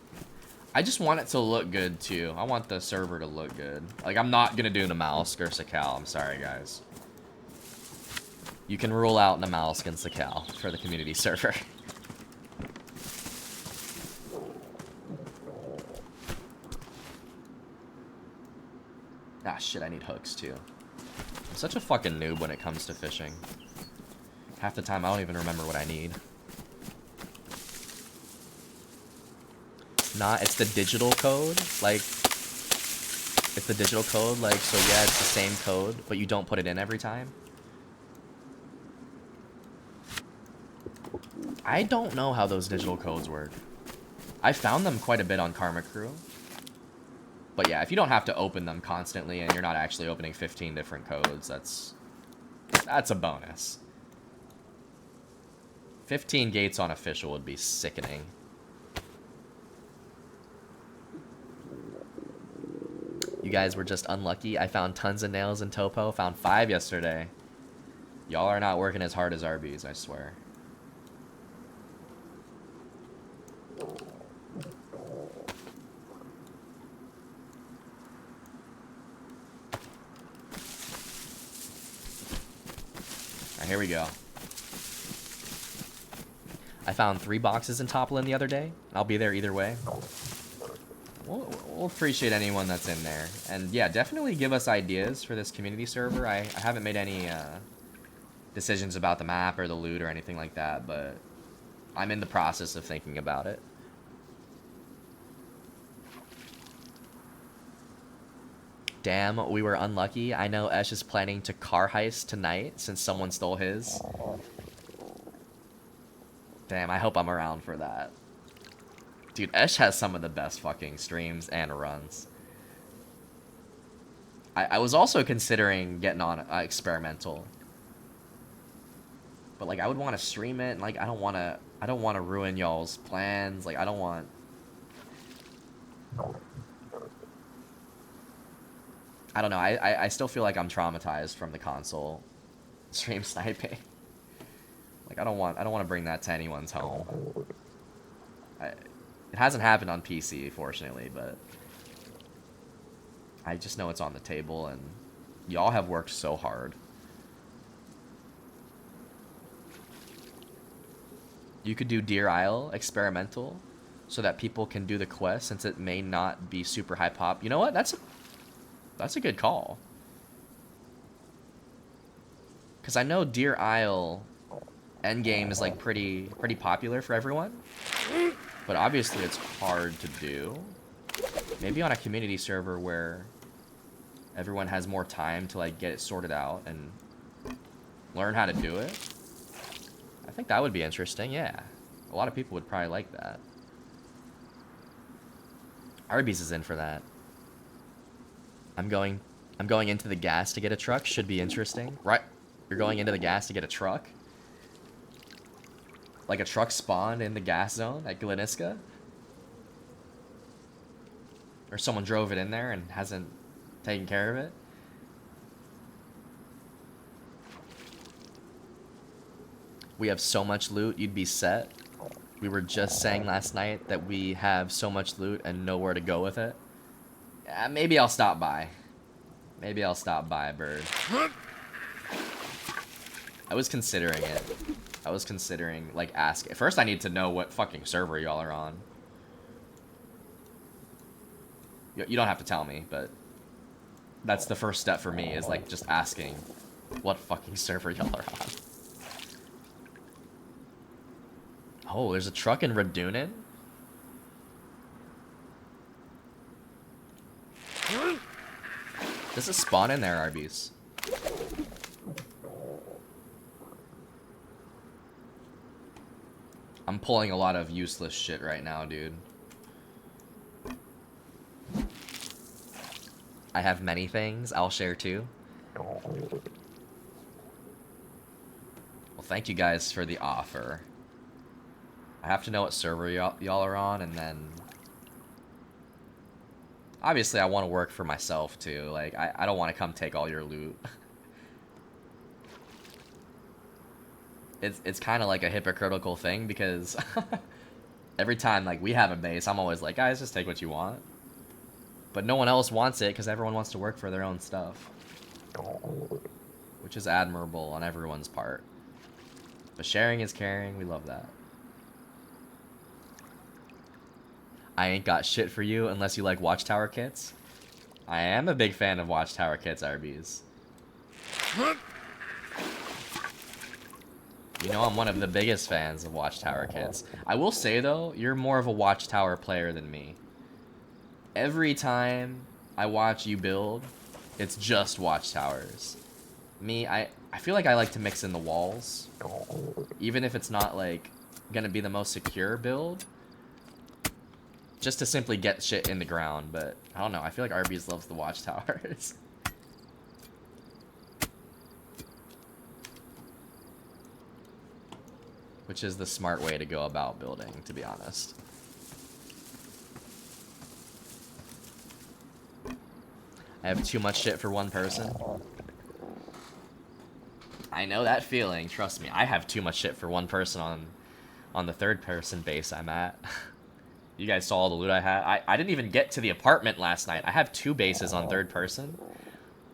I just want it to look good, too. I want the server to look good. Like, I'm not gonna do Namalsk or Sakal. I'm sorry, guys. You can rule out Namalsk and Sakal for the community server. Ah, shit, I need hooks, too. I'm such a fucking noob when it comes to fishing. Half the time, I don't even remember what I need. Nah, it's the digital code. Like, it's the digital code. Like, so yeah, it's the same code, but you don't put it in every time. I don't know how those digital codes work. I found them quite a bit on Karma Crew. But yeah, if you don't have to open them constantly and you're not actually opening 15 different codes, that's a bonus. 15 gates on official would be sickening. You guys were just unlucky. I found tons of nails in Topo. Found 5 yesterday. Y'all are not working as hard as RBs, I swear. here we go. I found 3 boxes in Toplin the other day. I'll be there either way. We'll appreciate anyone that's in there. And yeah, definitely give us ideas for this community server. I haven't made any decisions about the map or the loot or anything like that, but I'm in the process of thinking about it. Damn, we were unlucky. I know Esh is planning to car heist tonight since someone stole his. Damn, I hope I'm around for that. Dude, Esh has some of the best fucking streams and runs. I was also considering getting on experimental. But like I would want to stream it and like I don't want to ruin y'all's plans. Like I don't want I don't know. I still feel like I'm traumatized from the console stream sniping. Like I don't want to bring that to anyone's home. It hasn't happened on PC, fortunately, but I just know it's on the table, and y'all have worked so hard. You could do Deer Isle experimental, so that people can do the quest, since it may not be super high pop. You know what? That's a good call. Because I know Deer Isle endgame is like pretty popular for everyone. But obviously it's hard to do. Maybe on a community server where everyone has more time to like get it sorted out and learn how to do it. I think that would be interesting, yeah. A lot of people would probably like that. Arby's is in for that. I'm going into the gas to get a truck. Should be interesting. Right? You're going into the gas to get a truck? Like a truck spawned in the gas zone at Gleniska? Or someone drove it in there and hasn't taken care of it? We have so much loot, you'd be set. We were just saying last night that we have so much loot and nowhere to go with it. Yeah, maybe I'll stop by. Maybe I'll stop by, Bird. I was considering it. I was considering, like, asking. First, I need to know what fucking server y'all are on. You don't have to tell me, but that's the first step for me, is, like, just asking what fucking server y'all are on. Oh, there's a truck in Radunin? Does it spawn in there, Arby's? I'm pulling a lot of useless shit right now, dude. I have many things. I'll share too. Well, thank you guys for the offer. I have to know what server y'all are on, and then... Obviously, I want to work for myself, too. Like, I don't want to come take all your loot. It's kind of like a hypocritical thing, because every time, like, we have a base, I'm always like, guys, just take what you want. But no one else wants it, because everyone wants to work for their own stuff. Which is admirable on everyone's part. But sharing is caring, we love that. I ain't got shit for you unless you like Watchtower kits. I am a big fan of Watchtower kits, RBs. You know I'm one of the biggest fans of Watchtower kits. I will say though, you're more of a Watchtower player than me. Every time I watch you build, it's just Watchtowers. Me, I feel like I like to mix in the walls. Even if it's not like gonna be the most secure build. Just to simply get shit in the ground, but I don't know. I feel like Arby's loves the Watchtowers. Which is the smart way to go about building, to be honest. I have too much shit for one person. I know that feeling, trust me. I have too much shit for one person on the third person base I'm at. You guys saw all the loot I had. I didn't even get to the apartment last night. I have 2 bases on third person.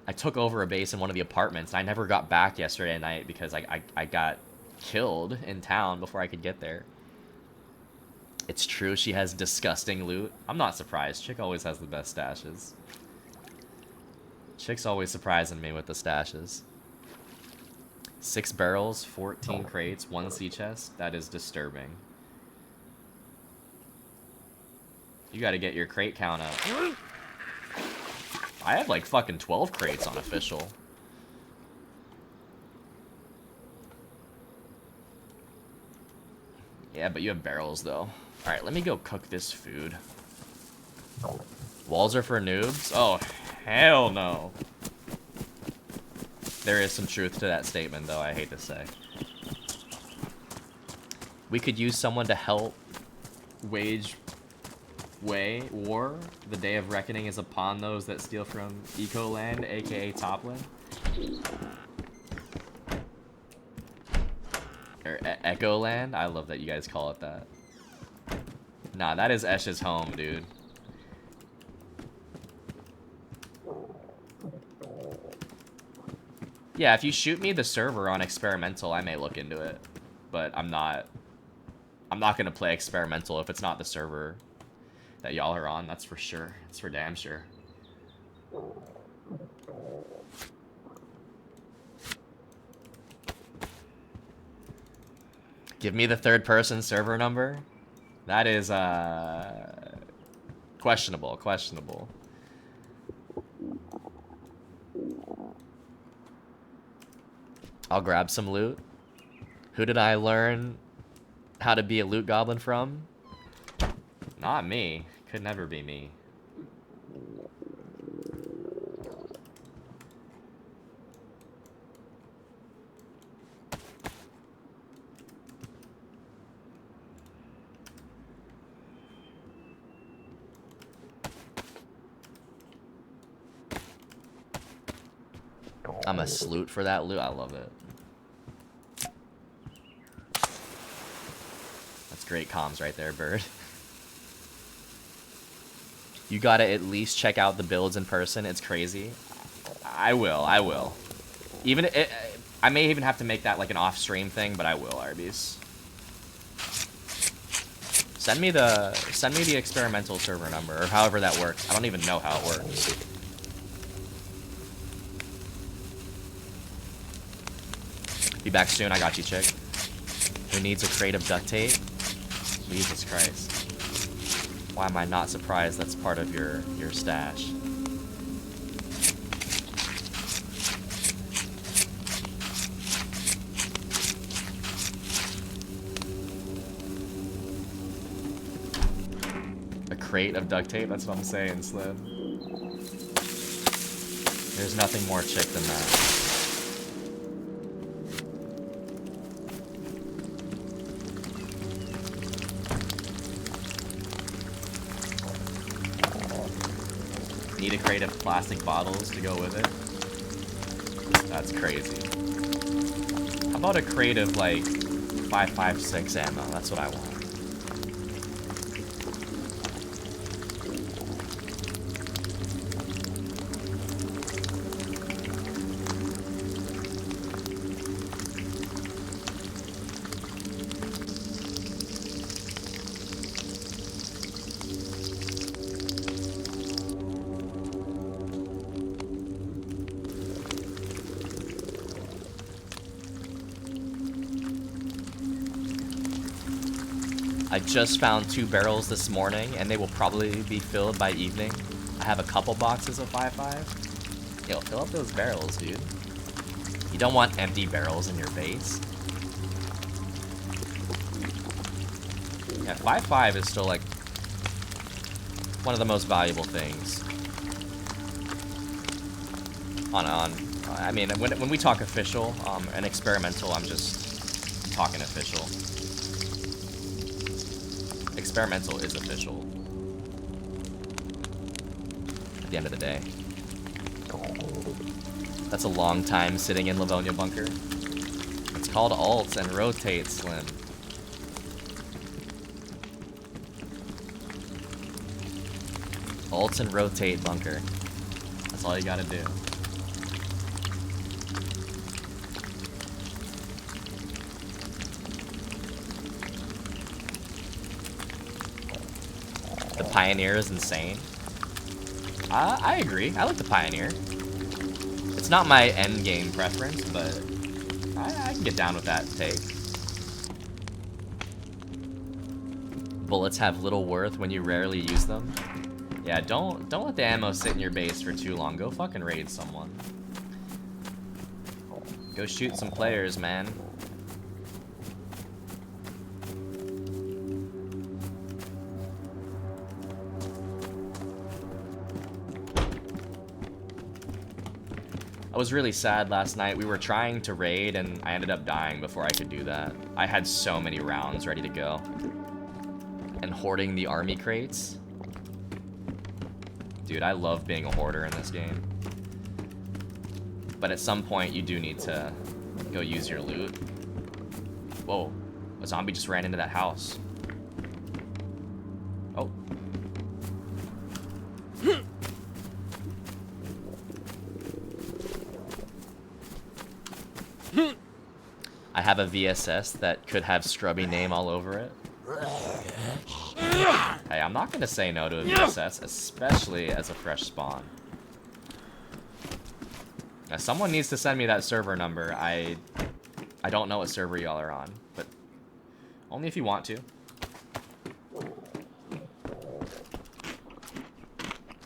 I took over a base in one of the apartments. And I never got back yesterday night because I got killed in town before I could get there. It's true she has disgusting loot. I'm not surprised. Chick always has the best stashes. Chick's always surprising me with the stashes. 6 barrels, 14 crates, 1 sea chest. That is disturbing. You gotta get your crate count up. I have like fucking 12 crates on official. Yeah, but you have barrels though. Alright, let me go cook this food. Walls are for noobs? Oh, hell no. There is some truth to that statement though, I hate to say. We could use someone to help wage war. The day of reckoning is upon those that steal from Ecoland, aka Toplin. Or Echoland? I love that you guys call it that. Nah, that is Esh's home, dude. Yeah, if you shoot me the server on experimental, I may look into it. But I'm not gonna play experimental if it's not the server that y'all are on, that's for sure. That's for damn sure. Give me the third person server number? That is, questionable. I'll grab some loot. Who did I learn how to be a loot goblin from? Not me. Could never be me. I'm a sloot for that loot. I love it. That's great comms right there, Bird. You gotta at least check out the builds in person. It's crazy. I will. Even I may even have to make that like an off-stream thing, but I will, Arby's. Send me the experimental server number, or however that works. I don't even know how it works. Be back soon. I got you, chick. Who needs a crate of duct tape? Jesus Christ. Why am I not surprised that's part of your stash? A crate of duct tape? That's what I'm saying, Slim. There's nothing more chick than that. Need a crate of plastic bottles to go with it? That's crazy. How about a crate of like 5.56 ammo? That's what I want. I just found 2 barrels this morning, and they will probably be filled by evening. I have a couple boxes of 5.5. Yo, fill up those barrels, dude. You don't want empty barrels in your base. Yeah, 5.5 is still like one of the most valuable things. I mean, when we talk official and experimental, I'm just talking official. Experimental is official. At the end of the day. That's a long time sitting in Livonia Bunker. It's called alts and rotate, Slim. Alts and rotate, Bunker. That's all you gotta do. The Pioneer is insane. I agree. I like the Pioneer. It's not my end game preference, but I can get down with that take. Bullets have little worth when you rarely use them. Yeah, don't let the ammo sit in your base for too long. Go fucking raid someone. Go shoot some players, man. I was really sad last night. We were trying to raid and I ended up dying before I could do that. I had so many rounds ready to go. And hoarding the army crates. Dude, I love being a hoarder in this game. But at some point, you do need to go use your loot. Whoa, a zombie just ran into that house. Oh. I have a VSS that could have Scrubby name all over it. Hey, I'm not gonna say no to a VSS, especially as a fresh spawn. Now, someone needs to send me that server number. I don't know what server y'all are on, but only if you want to.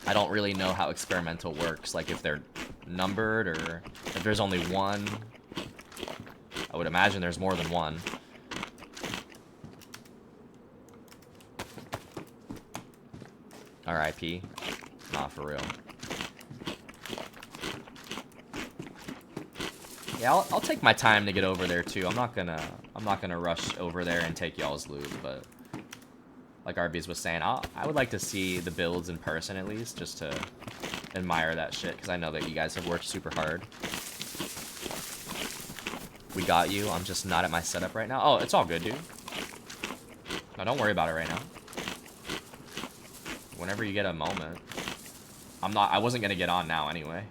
I don't really know how experimental works, like if they're numbered or if there's only one. I would imagine there's more than one. RIP. Not for real. Yeah, I'll take my time to get over there too. I'm not gonna rush over there and take y'all's loot, but like Arby's was saying, I would like to see the builds in person at least, just to admire that shit, because I know that you guys have worked super hard. We got you. I'm just not at my setup right now. Oh, it's all good, dude. No, don't worry about it right now. Whenever you get a moment. I wasn't gonna get on now anyway.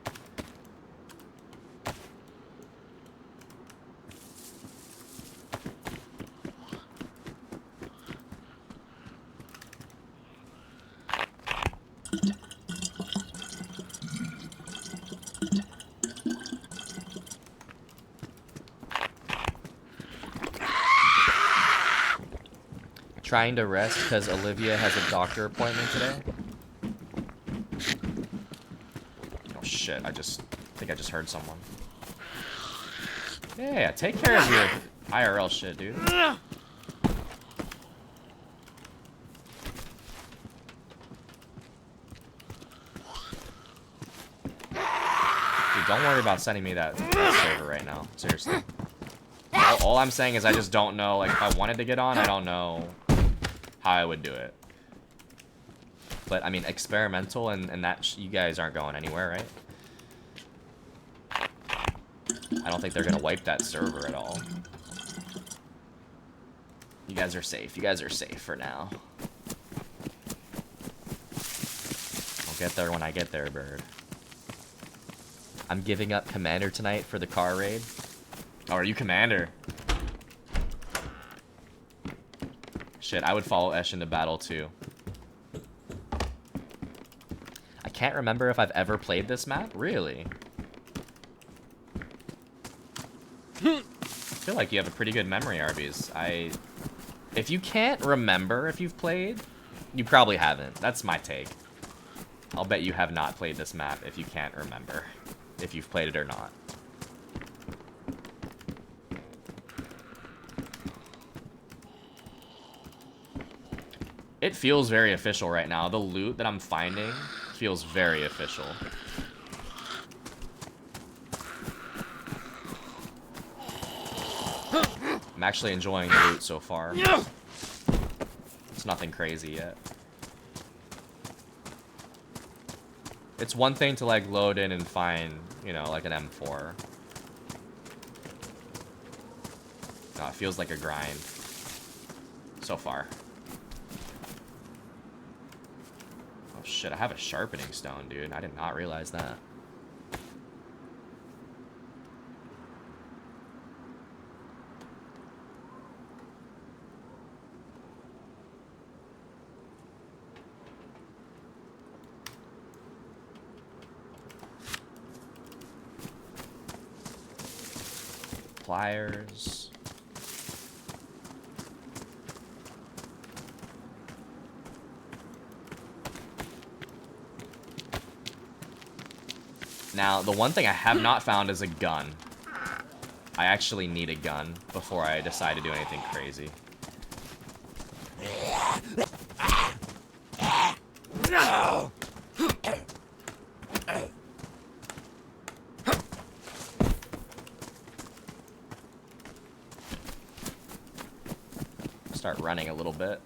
Trying to rest because Olivia has a doctor appointment today. Oh shit, I think I just heard someone. Yeah, take care of your IRL shit, dude. Dude, don't worry about sending me that server right now. Seriously. All I'm saying is I just don't know, like, if I wanted to get on, I don't know how I would do it. But, I mean, experimental and that, you guys aren't going anywhere, right? I don't think they're gonna wipe that server at all. You guys are safe. You guys are safe for now. I'll get there when I get there, bird. I'm giving up Commander tonight for the car raid. Oh, are you Commander? Shit, I would follow Esh into battle too. I can't remember if I've ever played this map. Really? I feel like you have a pretty good memory, Arby's. If you can't remember if you've played, you probably haven't. That's my take. I'll bet you have not played this map if you can't remember if you've played it or not. It feels very official right now. The loot that I'm finding feels very official. I'm actually enjoying the loot so far. It's nothing crazy yet. It's one thing to like load in and find, you know, like an M4. No, it feels like a grind so far. Oh shit, I have a sharpening stone, dude. I did not realize that. suppliers. Now, the one thing I have not found is a gun. I actually need a gun before I decide to do anything crazy. No! Start running a little bit.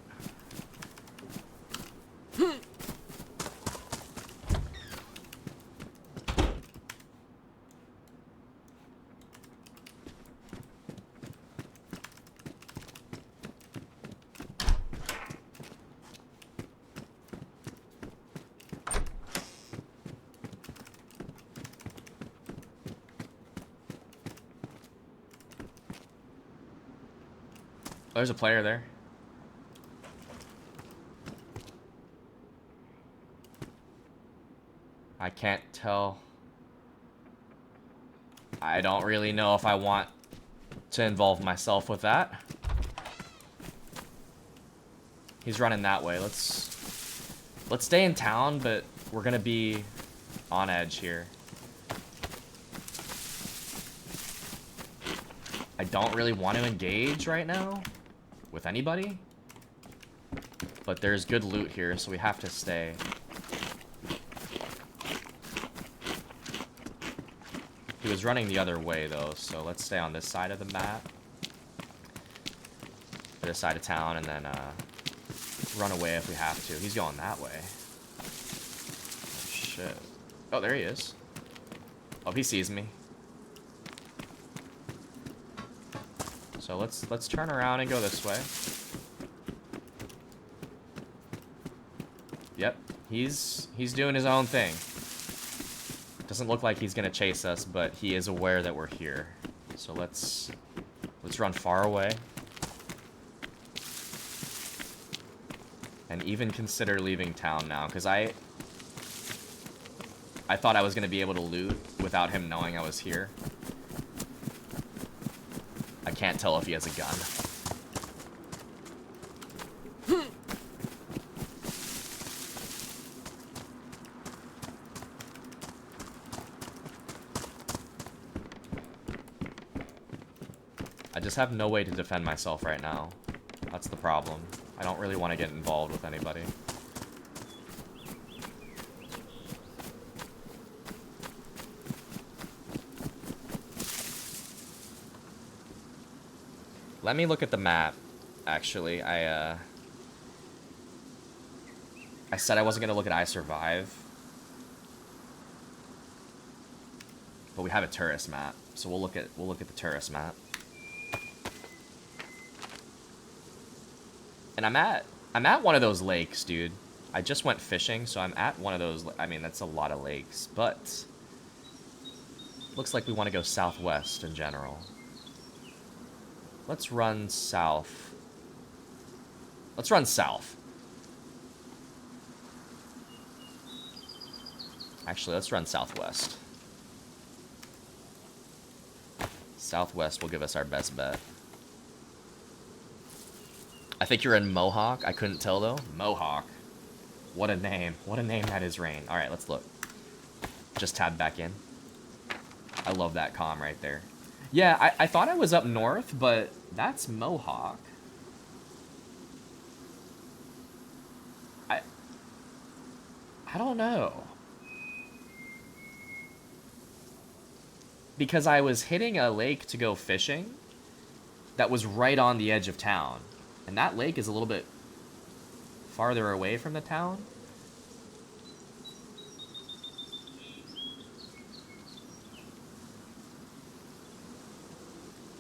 Oh, there's a player there. I can't tell. I don't really know if I want to involve myself with that. He's running that way. Let's stay in town, but we're gonna be on edge here. I don't really want to engage right now with anybody, but there's good loot here, so we have to stay. He was running the other way though, so let's stay on this side of the map, or this side of town, and then run away if we have to. He's going that way. Oh, shit. Oh, there he is. Oh, he sees me. So let's turn around and go this way. Yep, he's doing his own thing. Doesn't look like he's gonna chase us, but he is aware that we're here. So let's run far away. And even consider leaving town now, because I thought I was gonna be able to loot without him knowing I was here. I can't tell if he has a gun. I just have no way to defend myself right now. That's the problem. I don't really want to get involved with anybody. Let me look at the map, actually. I said I wasn't going to look at I Survive. But we have a tourist map, so we'll look at the tourist map. And I'm at one of those lakes, dude. I just went fishing, so I'm at one of those. I mean, that's a lot of lakes, but looks like we want to go southwest in general. Let's run south. Let's run south. Actually, let's run southwest. Southwest will give us our best bet. I think you're in Mohawk. I couldn't tell, though. Mohawk. What a name. What a name that is, Rain. All right, let's look. Just tab back in. I love that comm right there. Yeah, I thought I was up north, but that's Mohawk. I don't know. Because I was hitting a lake to go fishing that was right on the edge of town. And that lake is a little bit farther away from the town.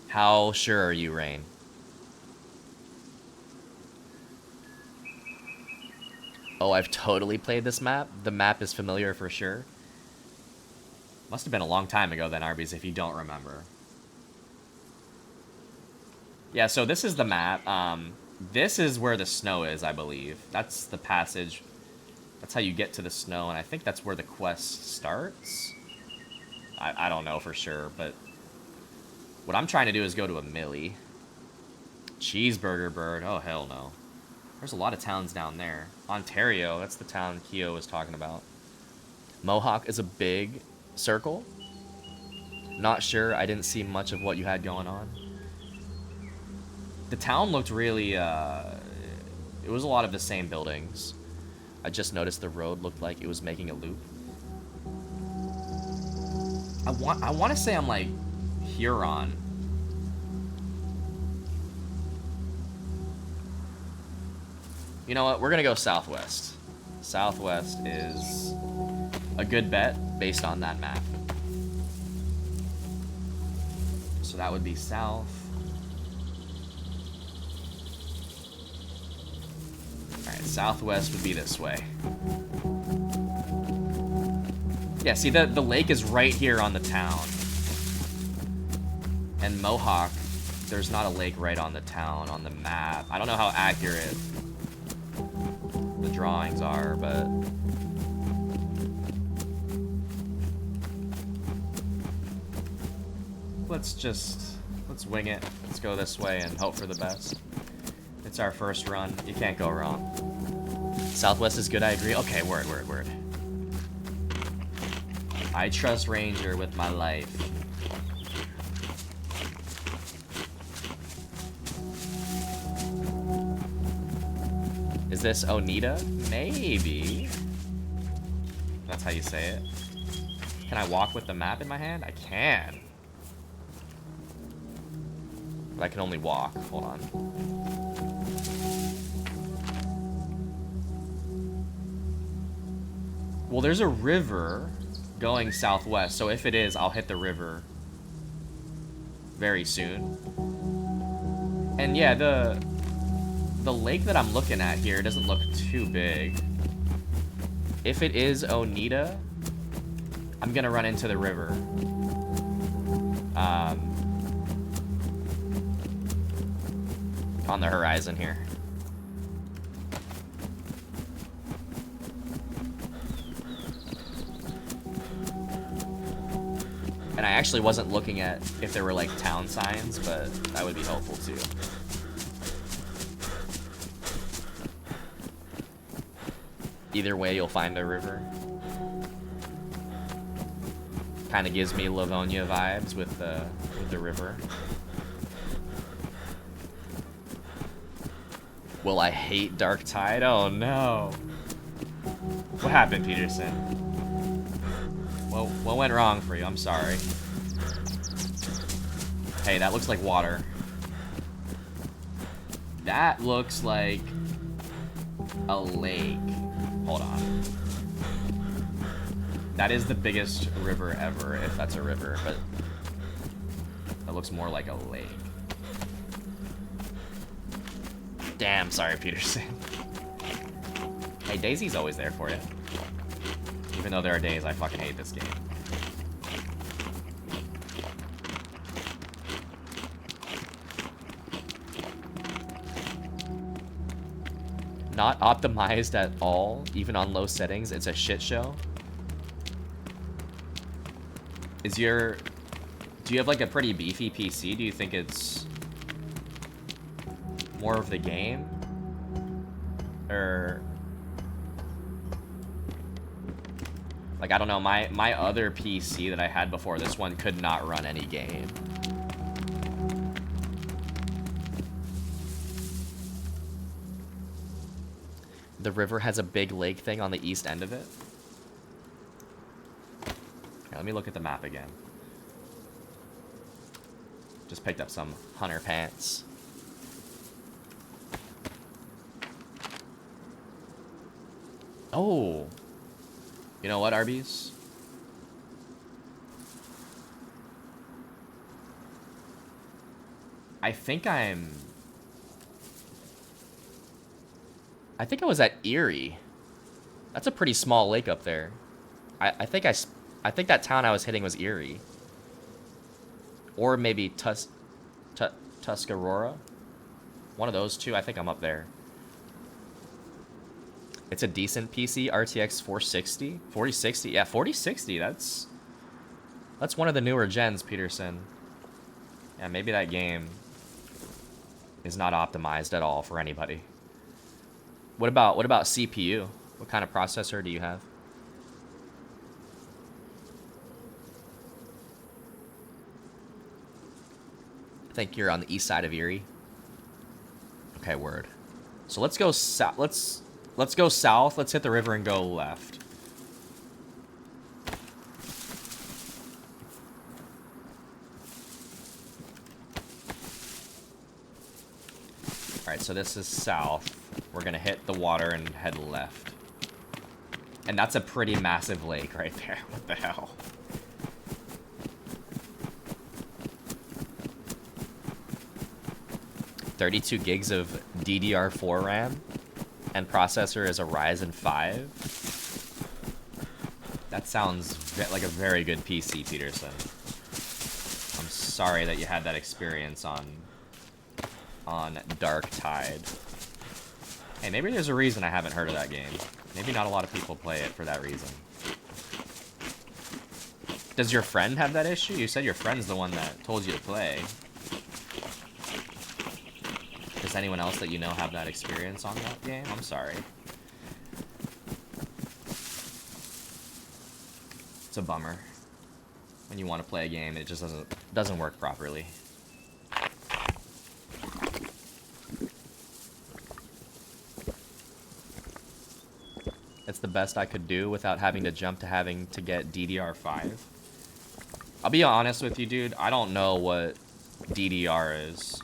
How sure are you, Rain? Oh, I've totally played this map. The map is familiar for sure. Must have been a long time ago then, Arby's, if you don't remember. Yeah, so this is the map. This is where the snow is, I believe. That's the passage. That's how you get to the snow, and I think that's where the quest starts. I don't know for sure, but What I'm trying to do is go to a Millie. Cheeseburger Bird. Oh, hell no. There's a lot of towns down there. Ontario, that's the town Keo was talking about. Mohawk is a big circle. Not sure. I didn't see much of what you had going on. The town looked really, it was a lot of the same buildings. I just noticed the road looked like it was making a loop. I want to say I'm like Huron. You know what? We're going to go southwest. Southwest is a good bet based on that map. So that would be south. Alright, southwest would be this way. Yeah, see, the lake is right here on the town. And Mohawk, there's not a lake right on the town on the map. I don't know how accurate the drawings are, but... let's wing it. Let's go this way and hope for the best. It's our first run. You can't go wrong. Southwest is good, I agree. Okay, word. I trust Ranger with my life. Is this Oneida? Maybe. That's how you say it. Can I walk with the map in my hand? I can. But I can only walk. Hold on. Well, there's a river going southwest, so if it is, I'll hit the river very soon. And yeah, the lake that I'm looking at here doesn't look too big. If it is Oneida, I'm gonna run into the river. On the horizon here. And I actually wasn't looking at if there were like town signs, but that would be helpful too. Either way, you'll find a river. Kind of gives me Livonia vibes with the river. Will I hate Dark Tide? Oh no. What happened, Peterson? Well, what went wrong for you? I'm sorry. Hey, that looks like water. That looks like a lake. Hold on. That is the biggest river ever, if that's a river, but that looks more like a lake. Damn, sorry, Peterson. Hey, Daisy's always there for you. Even though there are days I fucking hate this game. Not optimized at all, even on low settings. It's a shit show. Do you have like a pretty beefy PC? Do you think it's more of the game? Or like, I don't know, my other PC that I had before this one could not run any game. The river has a big lake thing on the east end of it. Okay, let me look at the map again. Just picked up some hunter pants. Oh. You know what, Arby's? I think I was at Erie. That's a pretty small lake up there. I think that town I was hitting was Erie. Or maybe Tuscarora. One of those two. I think I'm up there. It's a decent PC, RTX 460. 4060, yeah, 4060. That's one of the newer gens, Peterson. Yeah, maybe that game is not optimized at all for anybody. What about CPU? What kind of processor do you have? I think you're on the east side of Erie. Okay, word. So let's go south. Let's go south. Let's hit the river and go left. All right, so this is south. We're gonna hit the water and head left. And that's a pretty massive lake right there. What the hell? $32 gigs of DDR4 RAM, and processor is a Ryzen 5. That sounds like a very good PC, Peterson. I'm sorry that you had that experience on Dark Tide. Hey, maybe there's a reason I haven't heard of that game. Maybe not a lot of people play it for that reason. Does your friend have that issue? You said your friend's the one that told you to play. Does anyone else that you know have that experience on that game? I'm sorry. It's a bummer. When you want to play a game, it just doesn't work properly. It's the best I could do without having to jump to having to get DDR5. I'll be honest with you, dude. I don't know what DDR is.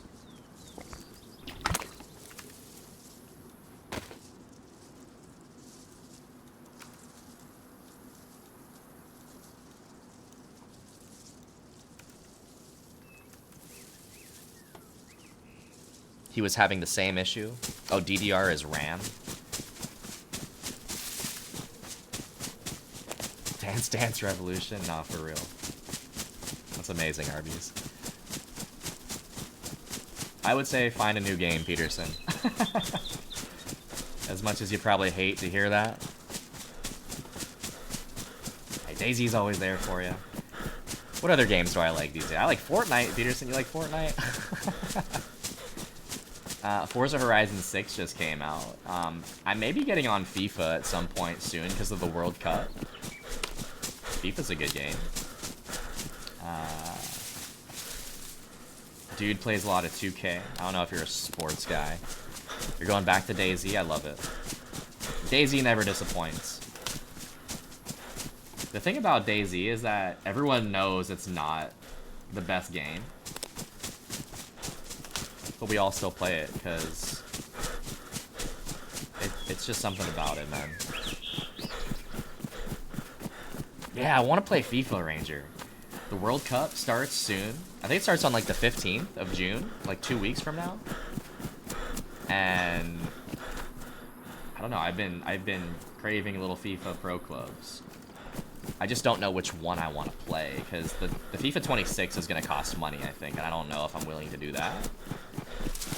He was having the same issue. Oh, DDR is RAM. Dance Dance Revolution? Nah, for real. That's amazing, Arby's. I would say find a new game, Peterson. As much as you probably hate to hear that. Hey, Daisy's always there for you. What other games do I like these days? I like Fortnite, Peterson. You like Fortnite? Forza Horizon 6 just came out. I may be getting on FIFA at some point soon because of the World Cup. FIFA's a good game. Dude plays a lot of 2K. I don't know if you're a sports guy. You're going back to Daisy. I love it. Daisy never disappoints. The thing about Daisy is that everyone knows it's not the best game. But we all still play it because it's just something about it, man. Yeah, I want to play FIFA Ranger. The World Cup starts soon. I think it starts on like the 15th of June, like 2 weeks from now. And I don't know, I've been craving little FIFA Pro Clubs. I just don't know which one I want to play because the FIFA 26 is going to cost money, I think, and I don't know if I'm willing to do that.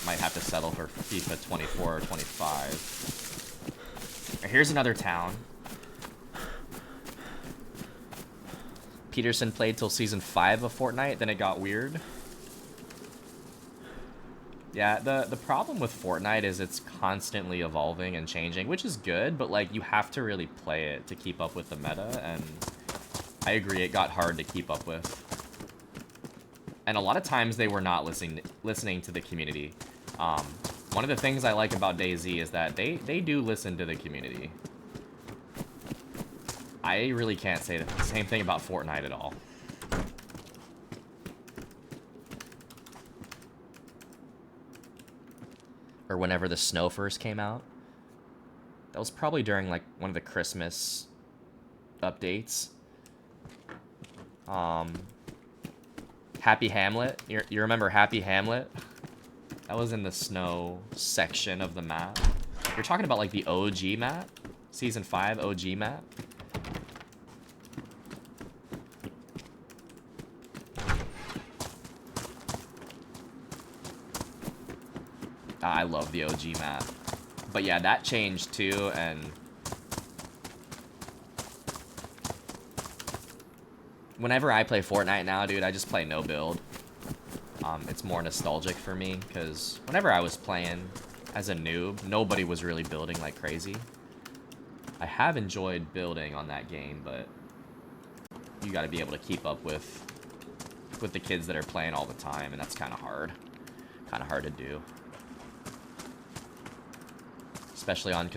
Might have to settle for FIFA 24 or 25. Here's another town. Peterson played till season 5 of Fortnite, then it got weird. Yeah, the problem with Fortnite is it's constantly evolving and changing, which is good, but like you have to really play it to keep up with the meta, and I agree it got hard to keep up with. And a lot of times they were not listening to the community. One of the things I like about DayZ is that they do listen to the community. I really can't say the same thing about Fortnite at all. Or whenever the snow first came out. That was probably during like one of the Christmas updates. Happy Hamlet. You remember Happy Hamlet? That was in the snow section of the map. You're talking about like the OG map? Season 5 OG map? I love the OG map. But yeah, that changed too, and whenever I play Fortnite now, dude, I just play no build. It's more nostalgic for me, because whenever I was playing as a noob, nobody was really building like crazy. I have enjoyed building on that game, but you got to be able to keep up with the kids that are playing all the time, and that's kind of hard. Kind of hard to do. Especially on